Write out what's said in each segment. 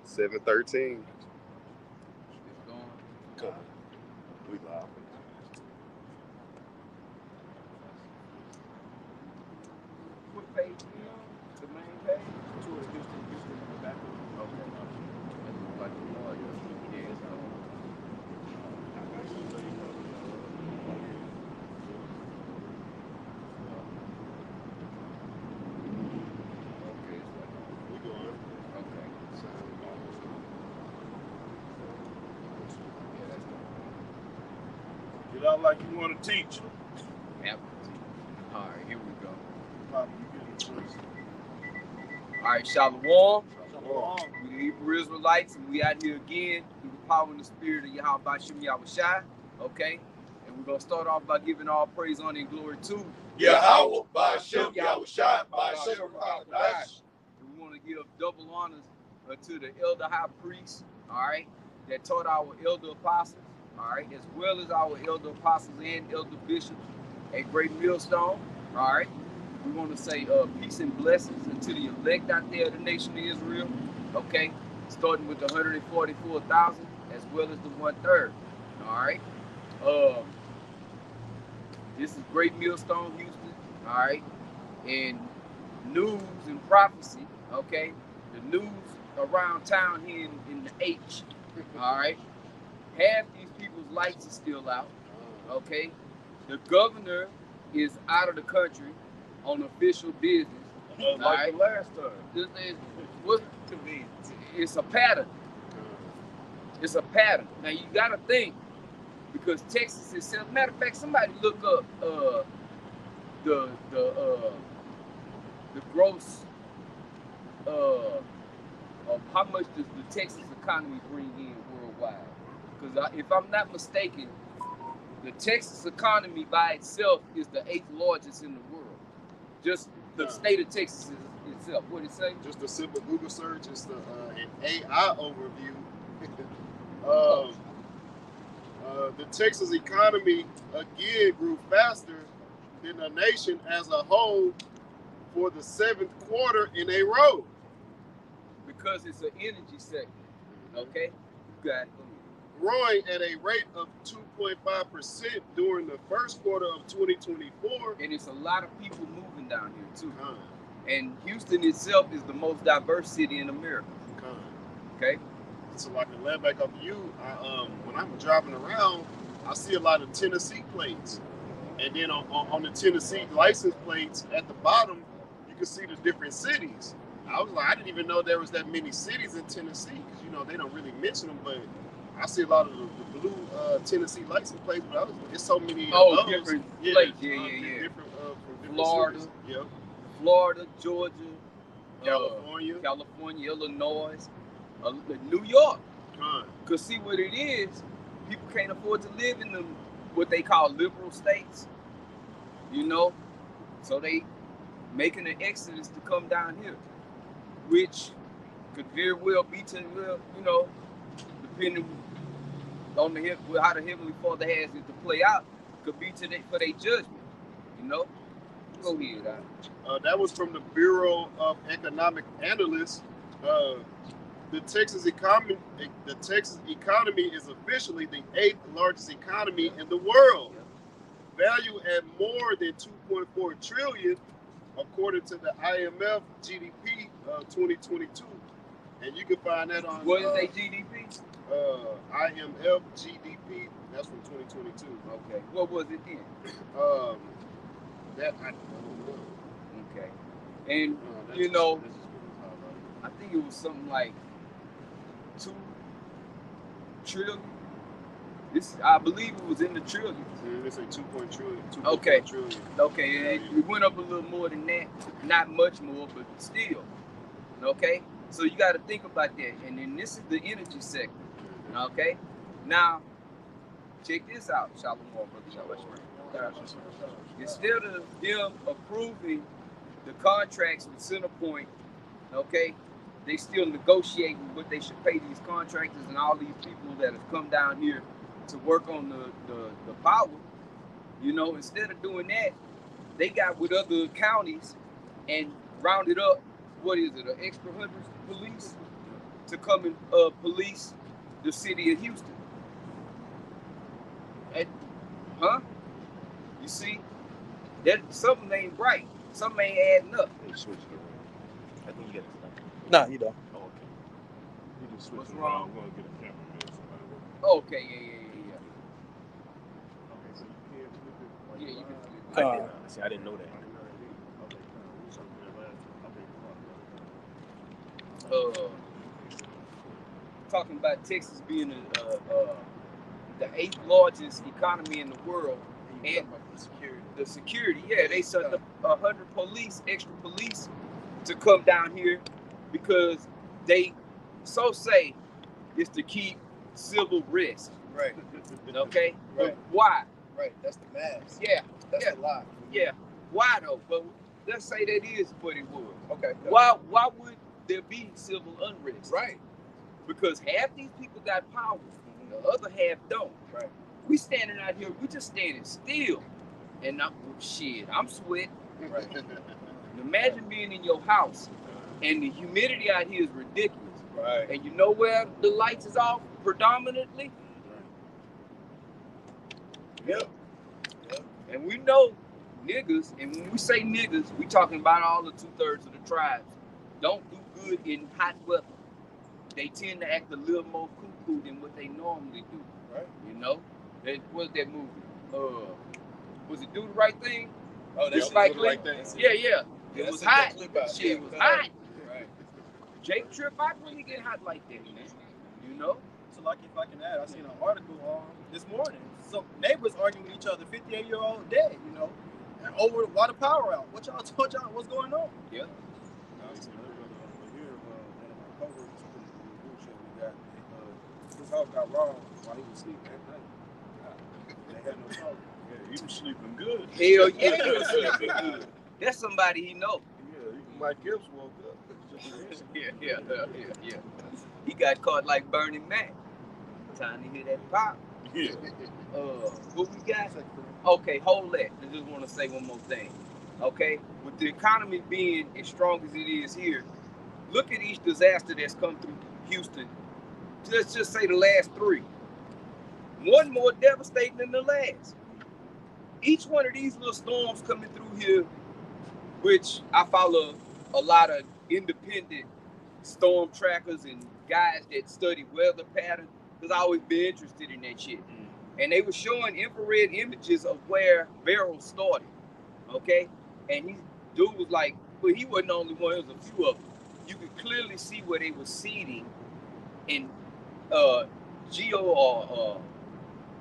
7:13. It's going. Come on. We live. What page we on? The main page? Towards Houston in the back. Okay. That looks like the lawyer. Yeah, it's on. Okay, it's like on. We going. Okay. So, yeah, that's the Get out like you want to teach. apple. All right, here we go. Bobby, you get it first. All right, Shalom. Shalom. We the Hebrew Israelites, and we out here again through the power and the spirit of Yahweh Bashim Yahushai. Okay? And we're going to start off by giving all praise, honor, and glory to Yahweh, Ba'Shem, Yahushai, Ba'Shem, Rahadash. And we want to give double honors to the elder high priest, all right, that taught our elder apostles, all right, as well as our elder apostles and elder bishops at Great Millstone, all right. We want to say peace and blessings unto the elect out there of the nation of Israel, okay, starting with the 144,000 as well as the 1/3, all right. This is Great Millstone, Houston, all right, and news and prophecy, okay, the news around town here in the H, all right, half these people's lights are still out, okay, the governor is out of the country on official business, Like right. the last time. This is what to me, it's a pattern. It's a pattern. Now you gotta think, because Texas itself. Matter of fact, somebody look up the gross of how much does the Texas economy bring in worldwide? Because if I'm not mistaken, the Texas economy by itself is the 8th largest in the world. Just the state of Texas itself. What did it say? Just a simple Google search. It's an AI overview. The Texas economy again grew faster than the nation as a whole for the 7th quarter in a row. Because it's an energy sector. Okay? You got it. Growing at a rate of 2.5% during the first quarter of 2024. And it's a lot of people moving down here too. Con. And Houston itself is the most diverse city in America. Con. Okay? So like a land back up to you, when I'm driving around, I see a lot of Tennessee plates. And then on the Tennessee license plates at the bottom, you can see the different cities. I was like, I didn't even know there was that many cities in Tennessee, because you know they don't really mention them, but I see a lot of the blue Tennessee license plates, but it's so many of those. Different plates. Yeah. Different, from different Florida. cities. Yep. Florida, Georgia, California, Illinois, New York. Because see what it is, people can't afford to live in them, what they call liberal states, you know? So they making an exodus to come down here, which could very well be to, you know, depending on how the Heavenly Father has it to play out, could be for their judgment, you know? Go ahead. That was from the Bureau of Economic Analysts. The Texas economy is officially the 8th largest economy in the world, valued at more than 2.4 trillion, according to the IMF GDP 2022. And you can find that on what is their GDP? IMF GDP. That's from 2022. Okay. What was it then? That I don't know. Okay. And you know, I think it was something like 2 trillion. I believe it was in the trillions. Yeah, they say 2 trillion. Okay. Trillion. Okay, it went up a little more than that. Not much more, but still. Okay? So you got to think about that. And then this is the energy sector. Okay? Now, check this out. Shalom, brother. Instead of them approving the contracts with Centerpoint, okay, they still negotiating what they should pay these contractors and all these people that have come down here to work on the power. You know, instead of doing that, they got with other counties and rounded up, what is it, an extra 100 police to come and police the city of Houston. And, huh? You see, that something ain't right. Something ain't adding up. They switched it around. I think you got it. Nah, you don't. Oh, okay. You just switch What's it wrong? around. We're gonna get a cameraman. Somebody working. Okay, yeah. Okay, so you can't flip it. Like Yeah, you can live? flip it. I didn't. See, I didn't know that. I didn't know that either. Okay, cool. We something that last. Okay, Talking about Texas being the 8th largest economy in the world, and the security, yeah, they sent up 100 extra police, to come down here because they say it's to keep civil risk. Right. Okay, Right. But why? Right. That's the mask. Yeah, That's yeah. the lie. yeah. Why though? But let's say that is what it was. Okay. Why would there be civil unrest? Right. Because half these people got power, the other half don't. Right. We standing out here, we just standing still, and I'm sweating. Right. Imagine being in your house, and the humidity out here is ridiculous. Right. And you know where the lights is off predominantly? Yep. And we know niggas, and when we say niggas, we talking about all the 2/3 of the tribes, don't do good in hot weather. They tend to act a little more cuckoo than what they normally do. Right. You know? What's that movie? Was it Do the Right Thing? Oh, This that's Spike the Lee? right thing. Yeah. It Yeah, was I seen that hot. clip out. Shit Yeah, was it hot. Right. Jake Trip, I really get hot like that, man. You know? So, like, if I can add, I seen an article this morning. Some neighbors arguing with each other, 58-year-old dead, you know, and over why the power out. What y'all told y'all? What's going on? Yeah. His house got robbed while he was sleeping at night. They had no power. Yeah, he was sleeping good. Hell yeah, he was sleeping good. That's somebody he know. Yeah, Mike Gibbs woke up. Yeah. He got caught like Bernie Mac. Time to hear that pop. Yeah. What we got? Okay, hold that. I just want to say one more thing. Okay, with the economy being as strong as it is here, look at each disaster that's come through Houston. Let's just say the last 3. One more devastating than the last. Each one of these little storms coming through here, which I follow a lot of independent storm trackers and guys that study weather patterns, because I always been interested in that shit. And they were showing infrared images of where Beryl started. Okay? And dude was like, but he wasn't the only one, there was a few of them. You could clearly see where they were seeding and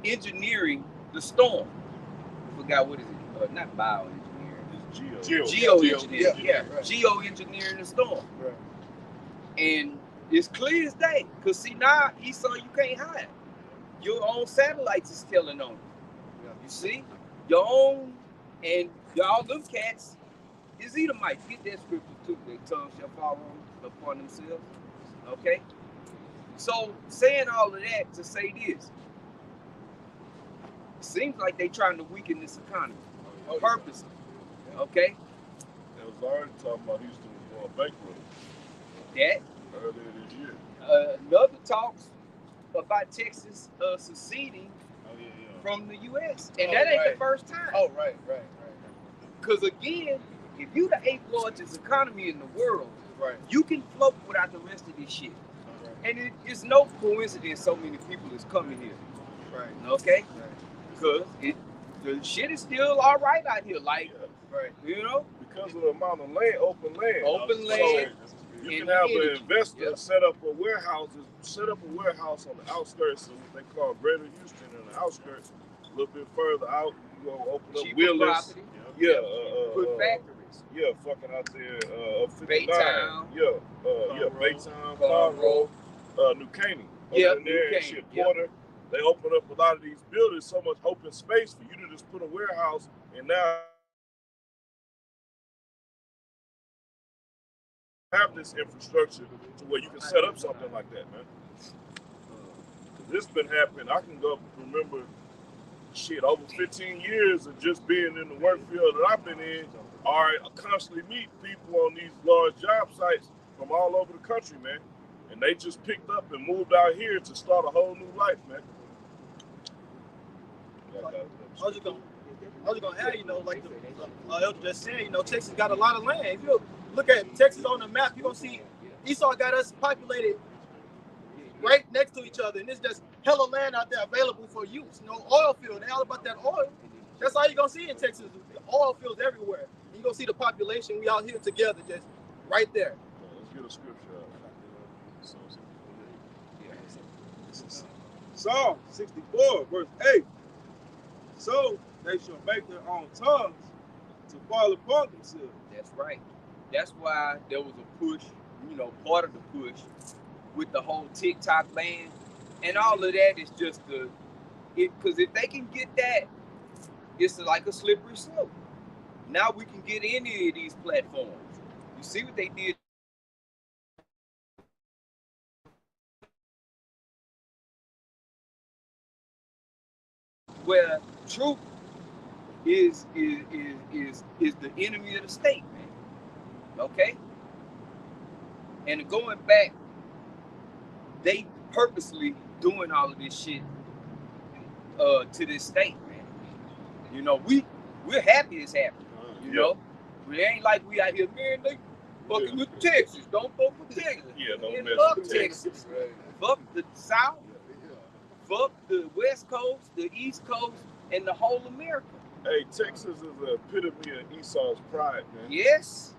engineering the storm. I forgot what is it? Not bioengineering. It's Geoengineering. Yeah, right. Geoengineering the storm. Right. And it's clear as day. Because see, now, Esau, you can't hide. Your own satellites is telling on you. Yeah. You see? Your own, and y'all them cats is Edomites. Get that scripture too. Their tongue shall fall upon themselves. Okay? So, saying all of that to say this, it seems like they trying to weaken this economy. Purposely. Okay? They was already talking about Houston was going bankrupt That. earlier this year. Another talks about Texas seceding Oh, yeah. from the U.S. And that ain't the first time. Oh, right. Because again, if you the 8th largest economy in the world, Right. you can float without the rest of this shit. Right. And it's no coincidence so many people is coming here. Right. Okay? Right. Because the shit is still all right out here. Like, Right. you know, Because of the amount of land, open land. Open So, land. you and can have an energy. investor Yep. set up a warehouse on the outskirts of what they call Greater Houston, and the outskirts a little bit further out. You gonna open up cheaper Willis. property, Yeah, put factories. yeah, fucking out there, 59. Baytown. Yeah, Conroe. Baytown, Conroe. New Caney. Yep, Over in there New and Caney, shit, yep. Porter. They open up a lot of these buildings, so much open space for you to just put a warehouse, and now have this infrastructure to where you can set up something like that, man. This been happening. I can go remember shit over 15 years of just being in the work field that I've been in. I constantly meet people on these large job sites from all over the country, man. And they just picked up and moved out here to start a whole new life, man. I was just gonna add, you know, like the elder just said, you know, Texas got a lot of land. If you look at Texas on the map, you're gonna see Esau got us populated right next to each other, and there's just hella land out there available for use. You know, oil field, they all about that oil. That's all you're gonna see in Texas. Oil fields everywhere. You're gonna see the population. We out here together, just right there. Let's get a scripture out. Psalm 64, verse 8. So they shall make their own tongues to fall upon themselves. That's right. That's why there was a push, you know, part of the push with the whole TikTok ban. And all of that is just because if they can get that, it's like a slippery slope. Now we can get any of these platforms. You see what they did? Where truth is the enemy of the state, man. Okay? And going back, they purposely doing all of this shit to this state, man. You know, we're happy it's happening. You know? It ain't like we out here, man, they fucking with Texas. Don't fuck with Texas. Yeah, don't Man, mess fuck with Texas. Fuck the South. Fuck the West Coast, the East Coast, and the whole America. Hey, Texas is the epitome of Esau's pride, man. Yes.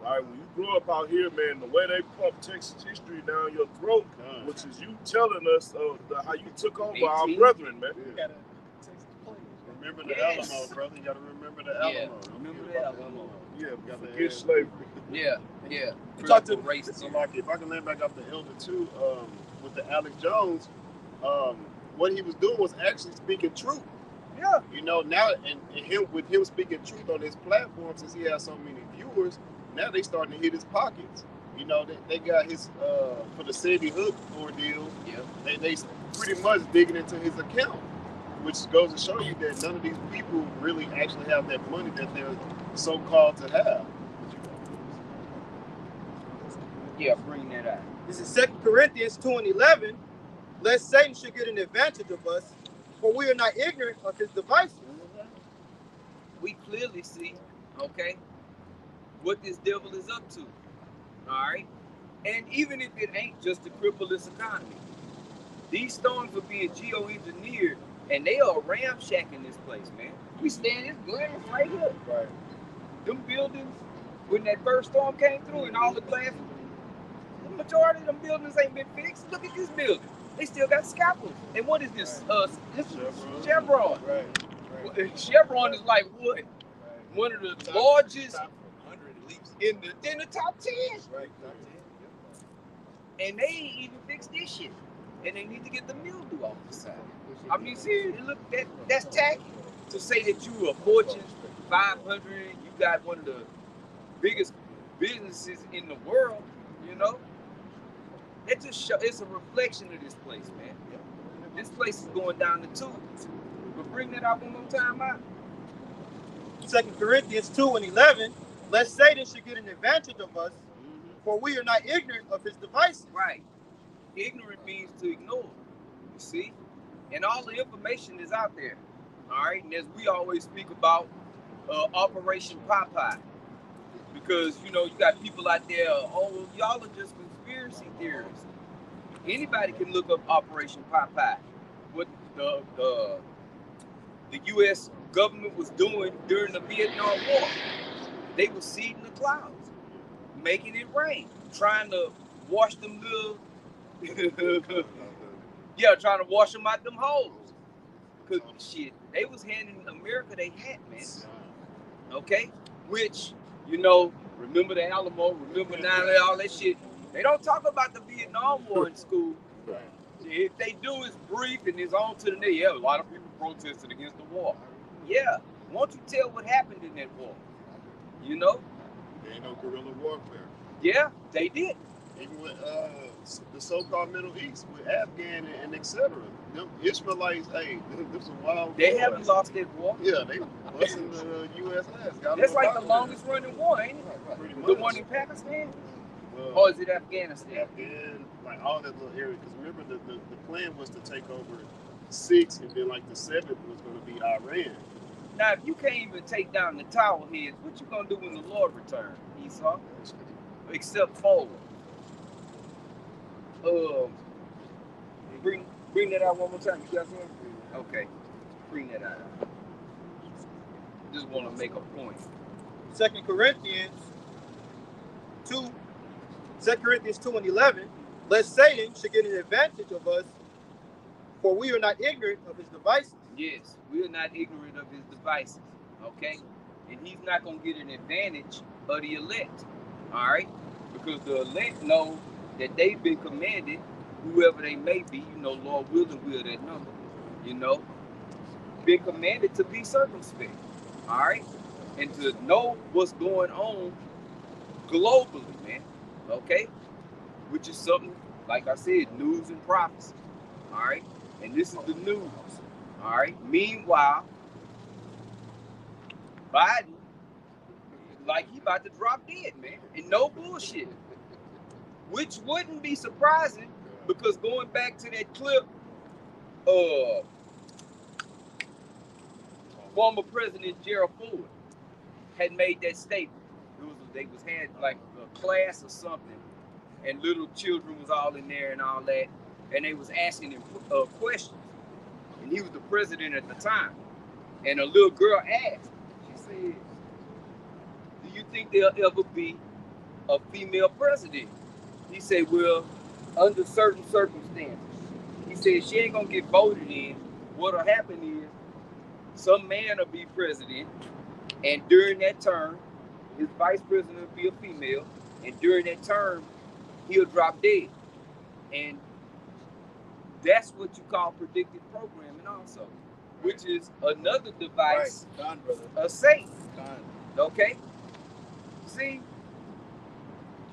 All right, when you grow up out here, man, the way they pump Texas history down your throat, which is you telling us how you took over our 18. brethren, man. Remember the Yes. Alamo, brother. You gotta remember the Yeah. Alamo. Remember the Alamo. Yeah, We got forget the slavery. Yeah, yeah. Talk to- race. So, like, if I can land back off the elder too, with the Alex Jones, what he was doing was actually speaking truth. Yeah. You know, now and with him speaking truth on his platform, since he has so many viewers, now they starting to hit his pockets. You know, they got his for the Sandy Hook ordeal. Yeah. They pretty much digging into his account, which goes to show you that none of these people really actually have that money that they're so called to have. Yeah, bring that out. This is 2 Corinthians 2:11. Lest Satan should get an advantage of us, for we are not ignorant of his devices. We clearly see, okay, what this devil is up to. All right? And even if it ain't just to cripple this economy, these storms are being geoengineered and they are ramshacking this place, man. We stand this glass right here. Right. Them buildings, when that first storm came through and all the glass, the majority of them buildings ain't been fixed. Look at this building. They still got scaffolds. And what is this? This is Chevron. Right. Chevron is like what? One of the largest in the top 10. Right. And they ain't even fixed this shit. And they need to get the mildew off the side. I mean, see, look, that's tacky. To say that you are Fortune 500, you got one of the biggest businesses in the world, you know? That just show, it's a reflection of this place, man. This place is going down the tubes. But bring that out one more time out. 2 Corinthians 2:11. Lest Satan should get an advantage of us, for we are not ignorant of his devices. Right. Ignorant means to ignore. You see? And all the information is out there. All right. And as we always speak about Operation Popeye. Because, you know, you got people out there, oh, y'all are just conspiracy theorists. Anybody can look up Operation Popeye. What the U.S. government was doing during the Vietnam War. They were seeding the clouds, making it rain, trying to wash them little, trying to wash them out them holes. Cause shit, they was handing America they had, man. Okay, which, you know, remember the Alamo, remember 9/11, all that shit. They don't talk about the Vietnam War in school. If they do, it's brief and it's on to the next. Yeah, a lot of people protested against the war. Yeah, won't you tell what happened in that war? You know? There ain't no guerrilla warfare. Yeah, they did. Even with the so-called Middle East, with Afghan and etc. Them Ishmaelites, hey, this is a wild They war. haven't lost that war. Yeah, they busting the U.S. ass. That's like the longest running war, ain't it? Pretty The much. one in Pakistan. Well, Or is it Afghanistan? Afghan, like all that little area. Because remember, the plan was to take over 6, and then like the 7th was going to be Iran. Now, if you can't even take down the tower heads, what you gonna do when the Lord returns, Esau? Except forward. Bring that out one more time. You got something? Okay, bring that out. Just want to make a point. 2 Corinthians 2:11, lest Satan should get an advantage of us, for we are not ignorant of his devices. Yes, we are not ignorant of his devices, okay? And he's not going to get an advantage of the elect, all right? Because the elect know that they've been commanded, whoever they may be, you know, Lord willing, will that number, you know, been commanded to be circumspect, all right? And to know what's going on globally, man, okay? Which is something, like I said, news and prophecy, all right? And this is the news, all right? Meanwhile, Biden, like he about to drop dead, man, and no bullshit. Which wouldn't be surprising, because going back to that clip, former President Gerald Ford had made that statement. They had like a class or something, and little children was all in there and all that, and they was asking him questions, and he was the president at the time. And a little girl asked, she said, "Do you think there'll ever be a female president?" He said, "Well, under certain circumstances." He said, "She ain't gonna get voted in. What'll happen is some man will be president, and during that term, his vice president will be a female, and during that term, he'll drop dead." And that's what you call predictive programming also, which is another device of Satan. Okay? See,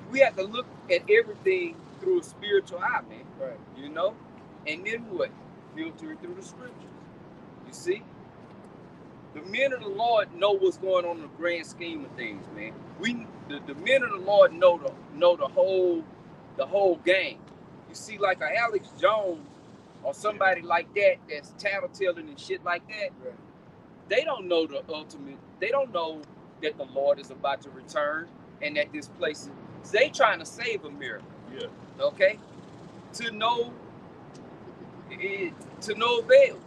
we have to look at everything through a spiritual eye, man. Right. You know? And then what? Filter it through the scriptures. You see? The men of the Lord know what's going on in the grand scheme of things, man. The men of the Lord know the whole game. You see, like a Alex Jones or somebody like that that's tattletelling and shit like that, Right. They don't know the ultimate. They don't know that the Lord is about to return and that this place is. They trying to save America. Yeah. Okay? To no avail.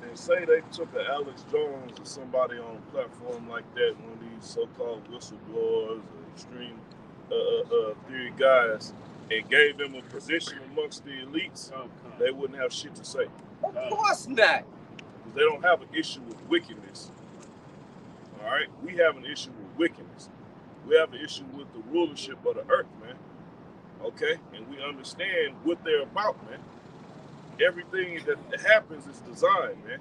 And say they took an Alex Jones or somebody on a platform like that, one of these so-called whistleblowers or extreme theory guys, and gave them a position amongst the elites, they wouldn't have shit to say. Of course not. Because they don't have an issue with wickedness. All right? We have an issue with wickedness. We have an issue with the rulership of the earth, man. Okay? And we understand what they're about, man. Everything that happens is designed, man.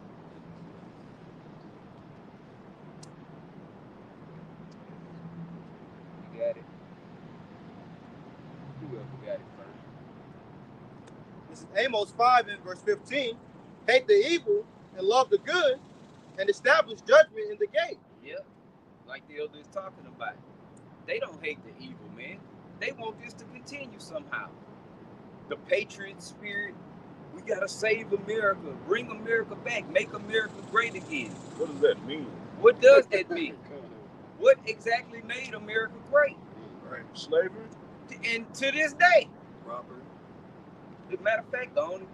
You got it. Whoever got it first. This is Amos 5 and verse 15. Hate the evil and love the good, and establish judgment in the gate. Yep. Like the elder is talking about. They don't hate the evil, man. They want this to continue somehow. The patriot spirit, we gotta save America, bring America back, make America great again. What does that mean? What does that mean? What exactly made America great? Right. Slavery? And to this day, Robert. as a matter of fact, the only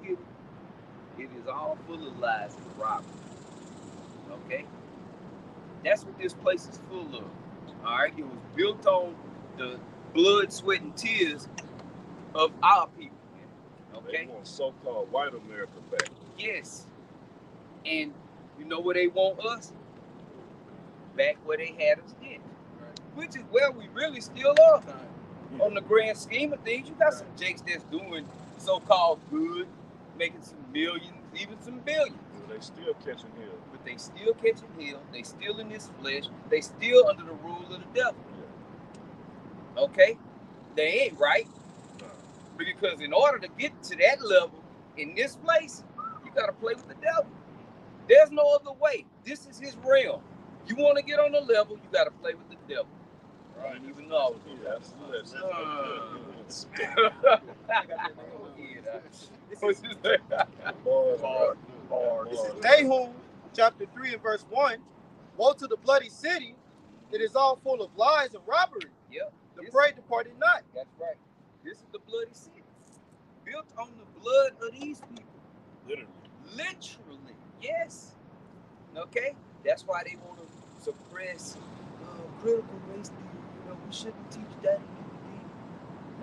it is all full of lies and robbery. Okay? That's what this place is full of. All right? It was built on the blood, sweat, and tears of our people. Okay? They want so-called white America back. Yes. And you know where they want us? Back where they had us then. Which is where we really still are. On the grand scheme of things, you got some jakes that's doing so-called good, making some millions, even some billions. They still catching hell. But they still catching hell. They still in this flesh. They still under the rule of the devil. Okay? They ain't right. Because in order to get to that level in this place, you got to play with the devil. There's no other way. This is his realm. You want to get on the level, you got to play with the devil. I didn't even know I was Yeah, that's the lesson. What's his name? Bars. This is Nahum chapter 3 and verse 1. Woe to the bloody city. It is all full of lies and robbery. Yep. The This- prey departed not. That's right. This is the bloody city. Built on the blood of these people. Literally. Literally. Yes. Okay? That's why they want to suppress critical race theory. You know, we shouldn't teach that.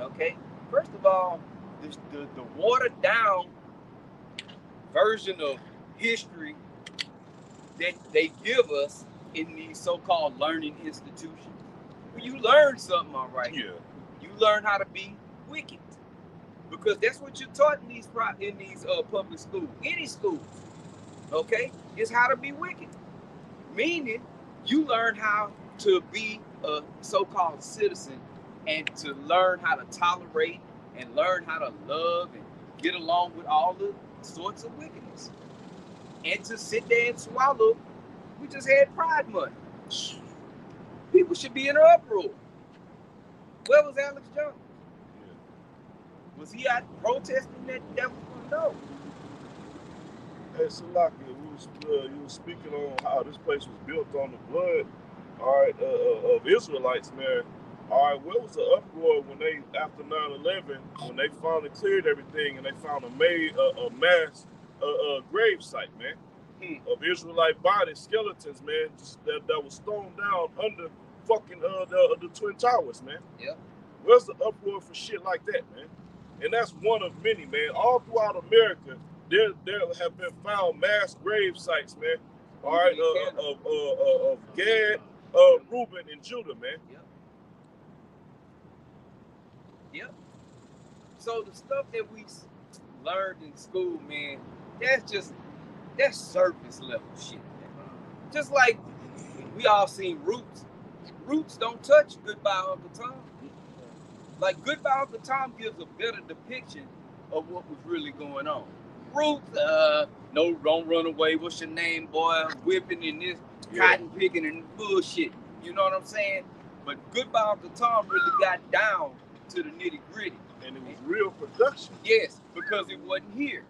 Okay? First of all, the watered down version of history that they give us in these so-called learning institutions. Well, you learn something, all right. Yeah. You learn how to be wicked, because that's what you're taught in these public schools, any schools. Okay, is how to be wicked, meaning you learn how to be a so-called citizen and to learn how to tolerate and learn how to love and get along with all the sorts of wickedness, and to sit there and swallow. We just had Pride Month. People should be in an uproar. Where was Alex Jones? Was he out protesting that was going to know? Hey, Salaki, you were speaking on how this place was built on the blood, all right, of Israelites, man. All right, where was the uproar when they, after 9/11, when they finally cleared everything and they found a mass grave site, man, of Israelite bodies, skeletons, man, just that was thrown down under fucking the Twin Towers, man. Yeah. Where's the uproar for shit like that, man? And that's one of many, man. All throughout America, there have been found mass grave sites, man. All right, of Gad, Reuben, and Judah, man. Yep. So the stuff that we learned in school, man, that's surface level shit, man. Just like we all seen Roots. Roots don't touch Goodbye Uncle Tom. Like Goodbye Uncle Tom gives a better depiction of what was really going on. Roots, no, don't run away. What's your name, boy? Whipping and this, cotton picking and bullshit. You know what I'm saying? But Goodbye Uncle Tom really got down to the nitty gritty. And it was real production. Yes, because it wasn't here.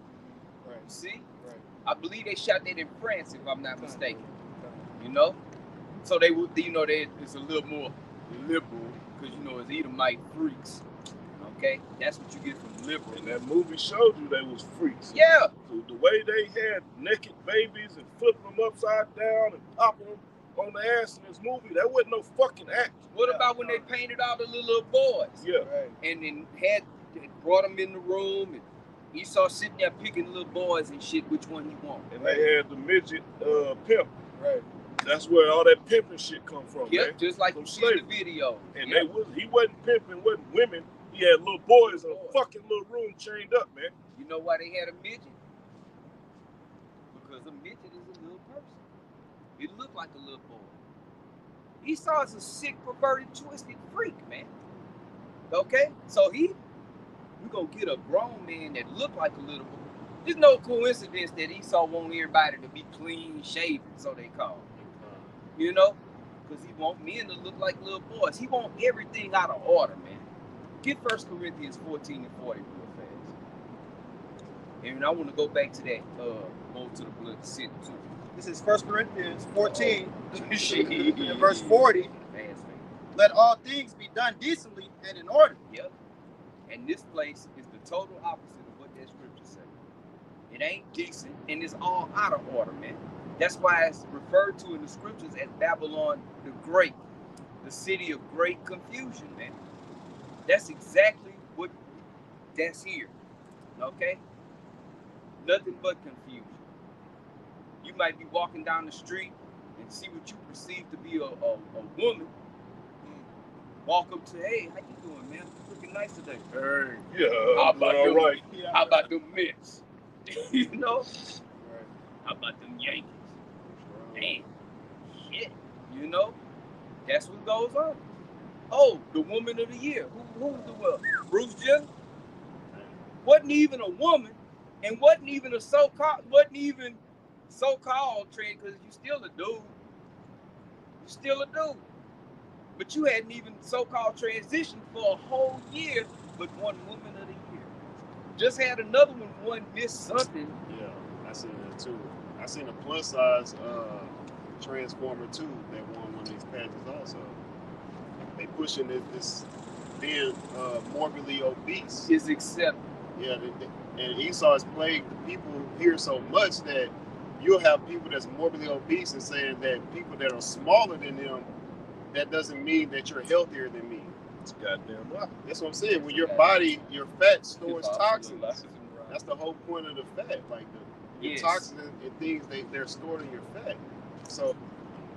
Right. See? Right. I believe they shot that in France, if I'm not mistaken. You know? So they would, you know, it's a little more liberal, because, you know, it's Edomite freaks. Okay? That's what you get from liberal. And that movie showed you they was freaks. Yeah. So the way they had naked babies and flipping them upside down and popping them on the ass in this movie, that wasn't no fucking act. What about when they painted all the little boys? Yeah. Right. And then brought them in the room, and Esau sitting there picking little boys and shit, which one he want. And they had the midget pimp. Right. That's where all that pimping shit come from, Yep, man. just like From you see in the slavery. video. And Yep. he wasn't pimping, wasn't women. He had little boys in a fucking little room chained up, man. You know why they had a midget? Because a midget is a little person. It looked like a little boy. Esau is a sick, perverted, twisted freak, man. Okay? So we're going to get a grown man that look like a little boy. There's no coincidence that Esau want everybody to be clean shaven, so they call it. You know? Because he want men to look like little boys. He want everything out of order, man. Get 1 Corinthians 14 and 40 real fast. And I want to go back to that, go to the blood city too. This is 1 Corinthians 14 Shit. and verse 40. Fast, man. Let all things be done decently and in order. Yep. And this place is the total opposite of what that scripture says. It ain't decent, and it's all out of order, man. That's why it's referred to in the scriptures as Babylon the Great, the city of great confusion, man. That's exactly what that's here. Okay? Nothing but confusion. You might be walking down the street and see what you perceive to be a woman. Walk up to, hey, how you doing, man? Looking nice today. Hey, Yeah, how about all them, right. How about them Mets? You know? How about them Yankees? Man, shit. You know? That's what goes on. Oh, the woman of the year. Who was the one? Bruce Jenner? Wasn't even a woman, and wasn't even so-called trend, because you still a dude. You still a dude. but you hadn't even so-called transitioned for a whole year, but one woman of the year. Just had another one miss something. Yeah, I seen that too. I seen a plus size transformer too that won one of these pageants also. They pushing this being morbidly obese. Is accepted. Yeah, and Esau has plagued the people here so much that you'll have people that's morbidly obese and saying that people that are smaller than them, that doesn't mean that you're healthier than me. It's goddamn lie. That's what I'm saying. When your body, your fat stores toxins. That's the whole point of the fat. Like the toxins and things they're stored in your fat. So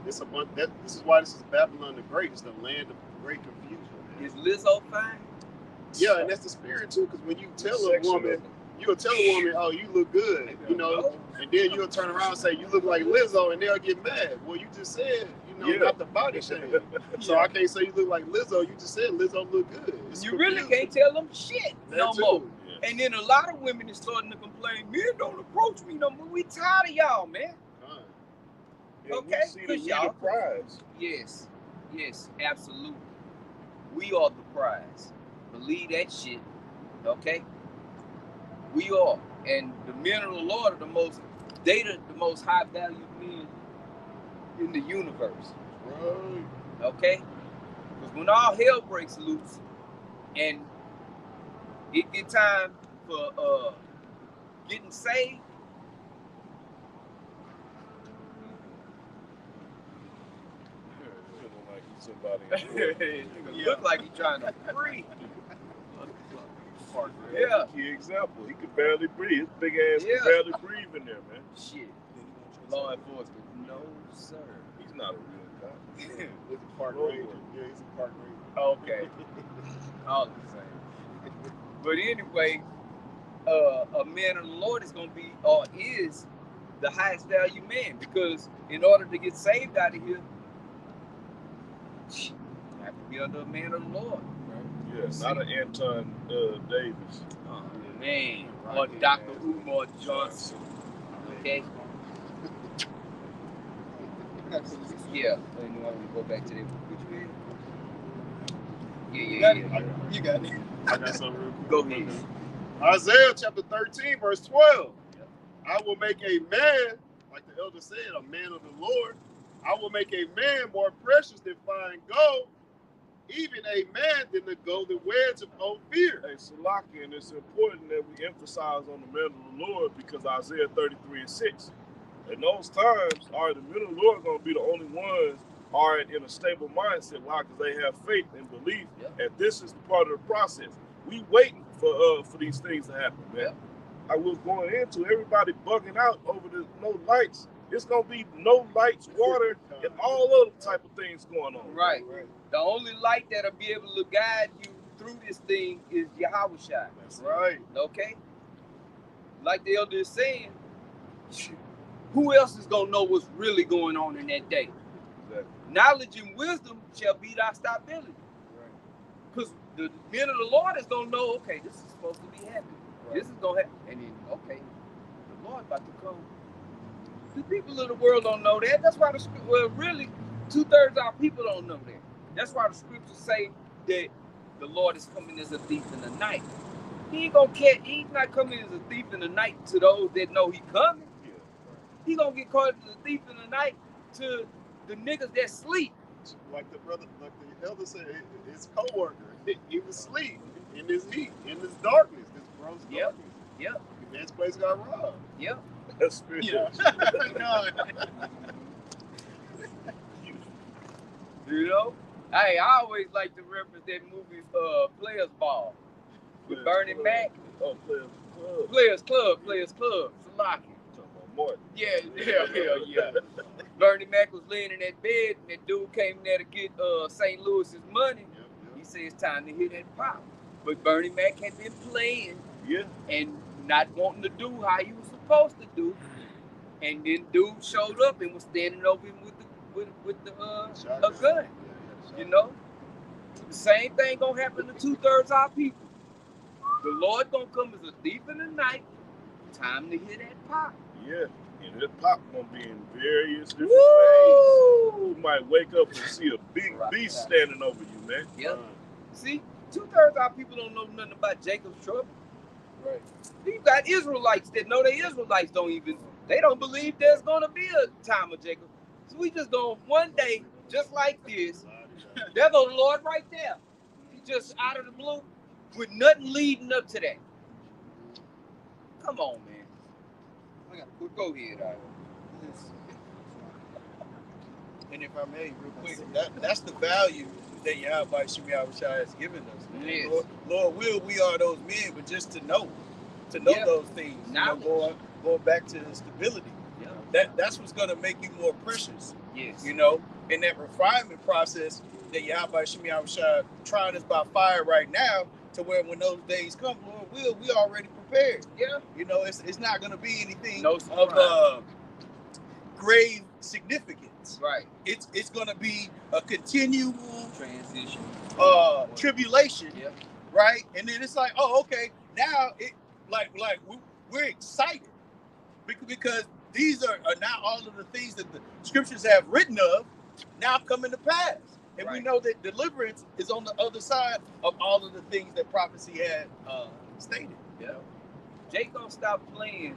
it's a bunch. This is why this is Babylon the Great. It's the land of great confusion. Man. Is Lizzo fine? Yeah, and that's the spirit too. Because when you tell a woman, you'll tell a woman, "Oh, you look good," you know, and then you'll turn around and say, "You look like Lizzo," and they'll get mad. Well, you just said, not the body shame. So I can't say you look like Lizzo. You just said Lizzo look good. It's you really can't tell them shit no more. Yeah. And then a lot of women is starting to complain, men don't approach me no more. We tired of y'all, man. Yeah, Okay, we see the prize. Yes, absolutely. We are the prize. Believe that shit, okay? We are. And the men of the Lord are the most high valued men in the universe. Right. Okay? Because when all hell breaks loose and it get time for getting saved, Somebody look like he's trying to breathe. Yeah. Key example. He could barely breathe. His big ass could barely breathe in there, man. Shit. Law enforcement. No, sir. He's not a real cop. He's a park ranger. Yeah, he's a park ranger. Okay. All the same. But anyway, a man of the Lord is going to be, or is, the highest value man. Because in order to get saved out of here, you have to be under a man of the Lord. Yeah, not an Anton Davis. Oh, man. Or Dr. Umar Johnson. Okay? Yeah. And you want to go back to that? Which man? Yeah. You got it. I got something real quick. Go ahead. Isaiah chapter 13, verse 12. I will make a man, like the elder said, a man of the Lord. I will make a man more precious than fine gold, even a man than the golden wedge of Ophir. Hey, Salaki, and it's important that we emphasize on the men of the Lord because Isaiah 33:6. In those times, all right, the men of the Lord are going to be the only ones, all right, in a stable mindset. Why? Because they have faith and belief, and this is part of the process. We waiting for these things to happen, man. I was going into everybody bugging out over the no lights. It's going to be no lights, water, and all other type of things going on. Right. The only light that'll be able to guide you through this thing is Yahushua. That's right. Okay? Like the elder is saying, who else is going to know what's really going on in that day? Exactly. Knowledge and wisdom shall be thy stability. Because the men of the Lord is going to know, okay, this is supposed to be happening. This is going to happen. And then, okay, the Lord about to come. The people of the world don't know that. That's why really, 2/3 of our people don't know that. That's why the scriptures say that the Lord is coming as a thief in the night. He ain't gonna catch. He's not coming as a thief in the night to those that know he coming. He gonna get caught as a thief in the night to the niggas that sleep. Like the elder said, his co-worker, he was asleep in this heat, in this darkness, this gross darkness. Yep. Man's place got robbed. Yep. That's spiritual. You know? Hey, I always like to reference that movie Players Ball with Bernie Mac. Oh, Players Club. Salaki. Martin. Yeah. Bernie Mac was laying in that bed and that dude came there to get St. Louis's money. He said it's time to hit that pop. But Bernie Mac had been playing and not wanting to do how he was supposed to do. And then dude showed up and was standing over him with a gun. You know? The same thing gonna happen to 2/3 of our people. The Lord gonna come as a thief in the night. Time to hit that pop. Yeah. And this pop gonna be in various different ways. You might wake up and see a big beast standing over you, man. Yeah. See, 2/3 of our people don't know nothing about Jacob's trouble. Right. You got Israelites that know they Israelites they don't believe there's gonna be a time of Jacob. So we just gonna one day, just like this, there go the Lord right there. He just out of the blue with nothing leading up to that. Come on, man. I got to go ahead, Ira. And if I may, real quick, that's the value that Yahweh Shemiah Shai has given us. Yes. Lord will, we are those men, but just to know those things. Knowledge. Going back to the stability. Yeah. That's what's going to make you more precious. Yes. You know, in that refinement process that Yahweh Shemiah Shai trying us by fire right now, to where when those days come, Lord will, we already prepared. Yeah. You know, it's not going to be anything No of grave significance. Right. It's going to be a continual Transition. tribulation, Yeah. right? And then it's like, oh, okay, now it we're excited because these are now all of the things that the scriptures have written of now coming to pass. And we know that deliverance is on the other side of all of the things that prophecy had stated. Yeah. Jake don't stop playing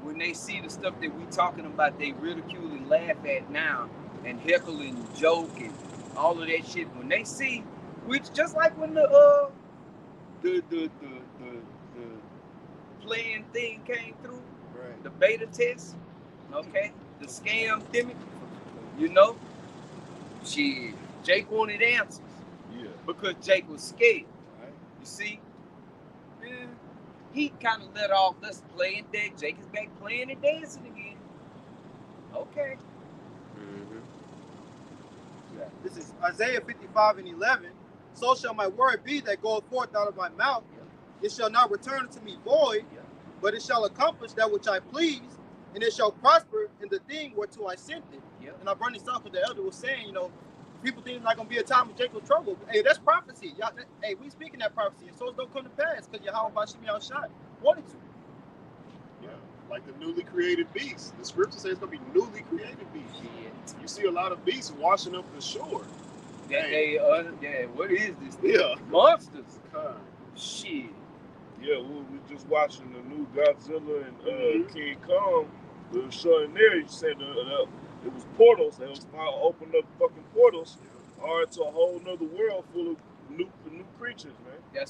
when they see the stuff that we talking about. They ridicule and laugh at now, and heckle and joke and all of that shit. When they see, which just like when the playing thing came through, Right. the beta test, okay, the scam thing, you know, shit. Jake wanted answers. Yeah. Because Jake was scared. Right. You see? Yeah. He kind of let off, let's play and dead. Jake is back playing and dancing again. Okay. This is Isaiah 55:11. So shall my word be that goeth forth out of my mouth. It shall not return unto me void, but it shall accomplish that which I please, and it shall prosper in the thing whereto I sent it. And I brought this up, what the elder was saying, you know, people think it's not going to be a time of Jacob's trouble. Hey, that's prophecy. Y'all, hey, we speaking that prophecy, and so it's going to come to pass because Yahweh Shemiah Shai wanted to. Yeah, like the newly created beast. The scripture says it's going to be newly created beasts. Yeah. You see a lot of beasts washing up the shore. What is this? Yeah. Monsters. Shit. Yeah, we just watching the new Godzilla and King Kong. The show in there, you said it was portals. They was opened up fucking portals to a whole nother world full of new creatures, man.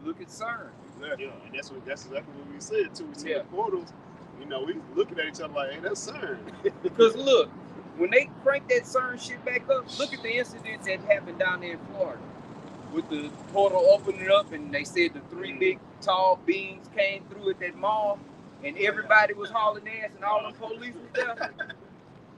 Look at CERN. Exactly. Yeah, and that's exactly what we said too. We see the portals. You know, we looking at each other like, hey, that's CERN. Because look, when they crank that CERN shit back up, look at the incident that happened down there in Florida with the portal opening up, and they said the 3 big tall beings came through at that mall, and everybody was hauling ass, and all the police was there.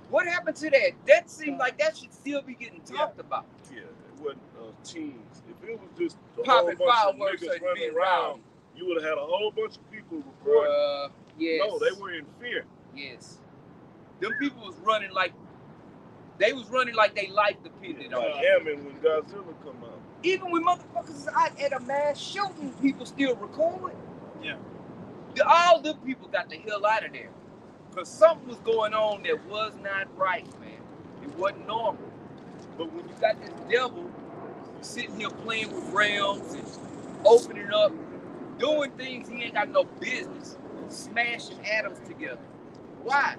What happened to that? That seemed like that should still be getting talked about. Yeah, it wasn't teens. If it was just a Popping whole bunch of fireworks niggas and running being around, rowdy. you would have had a whole bunch of people recording. Yes. No, they were in fear. Yes. Them people was running like they life depended on Like it. Hammond when Godzilla come out. Even when motherfuckers is out at a mass shooting, people still record. Yeah. All them people got the hell out of there. Because something was going on that was not right, man. It wasn't normal. But when you got this devil sitting here playing with realms and opening up, doing things he ain't got no business, smashing atoms together. Why?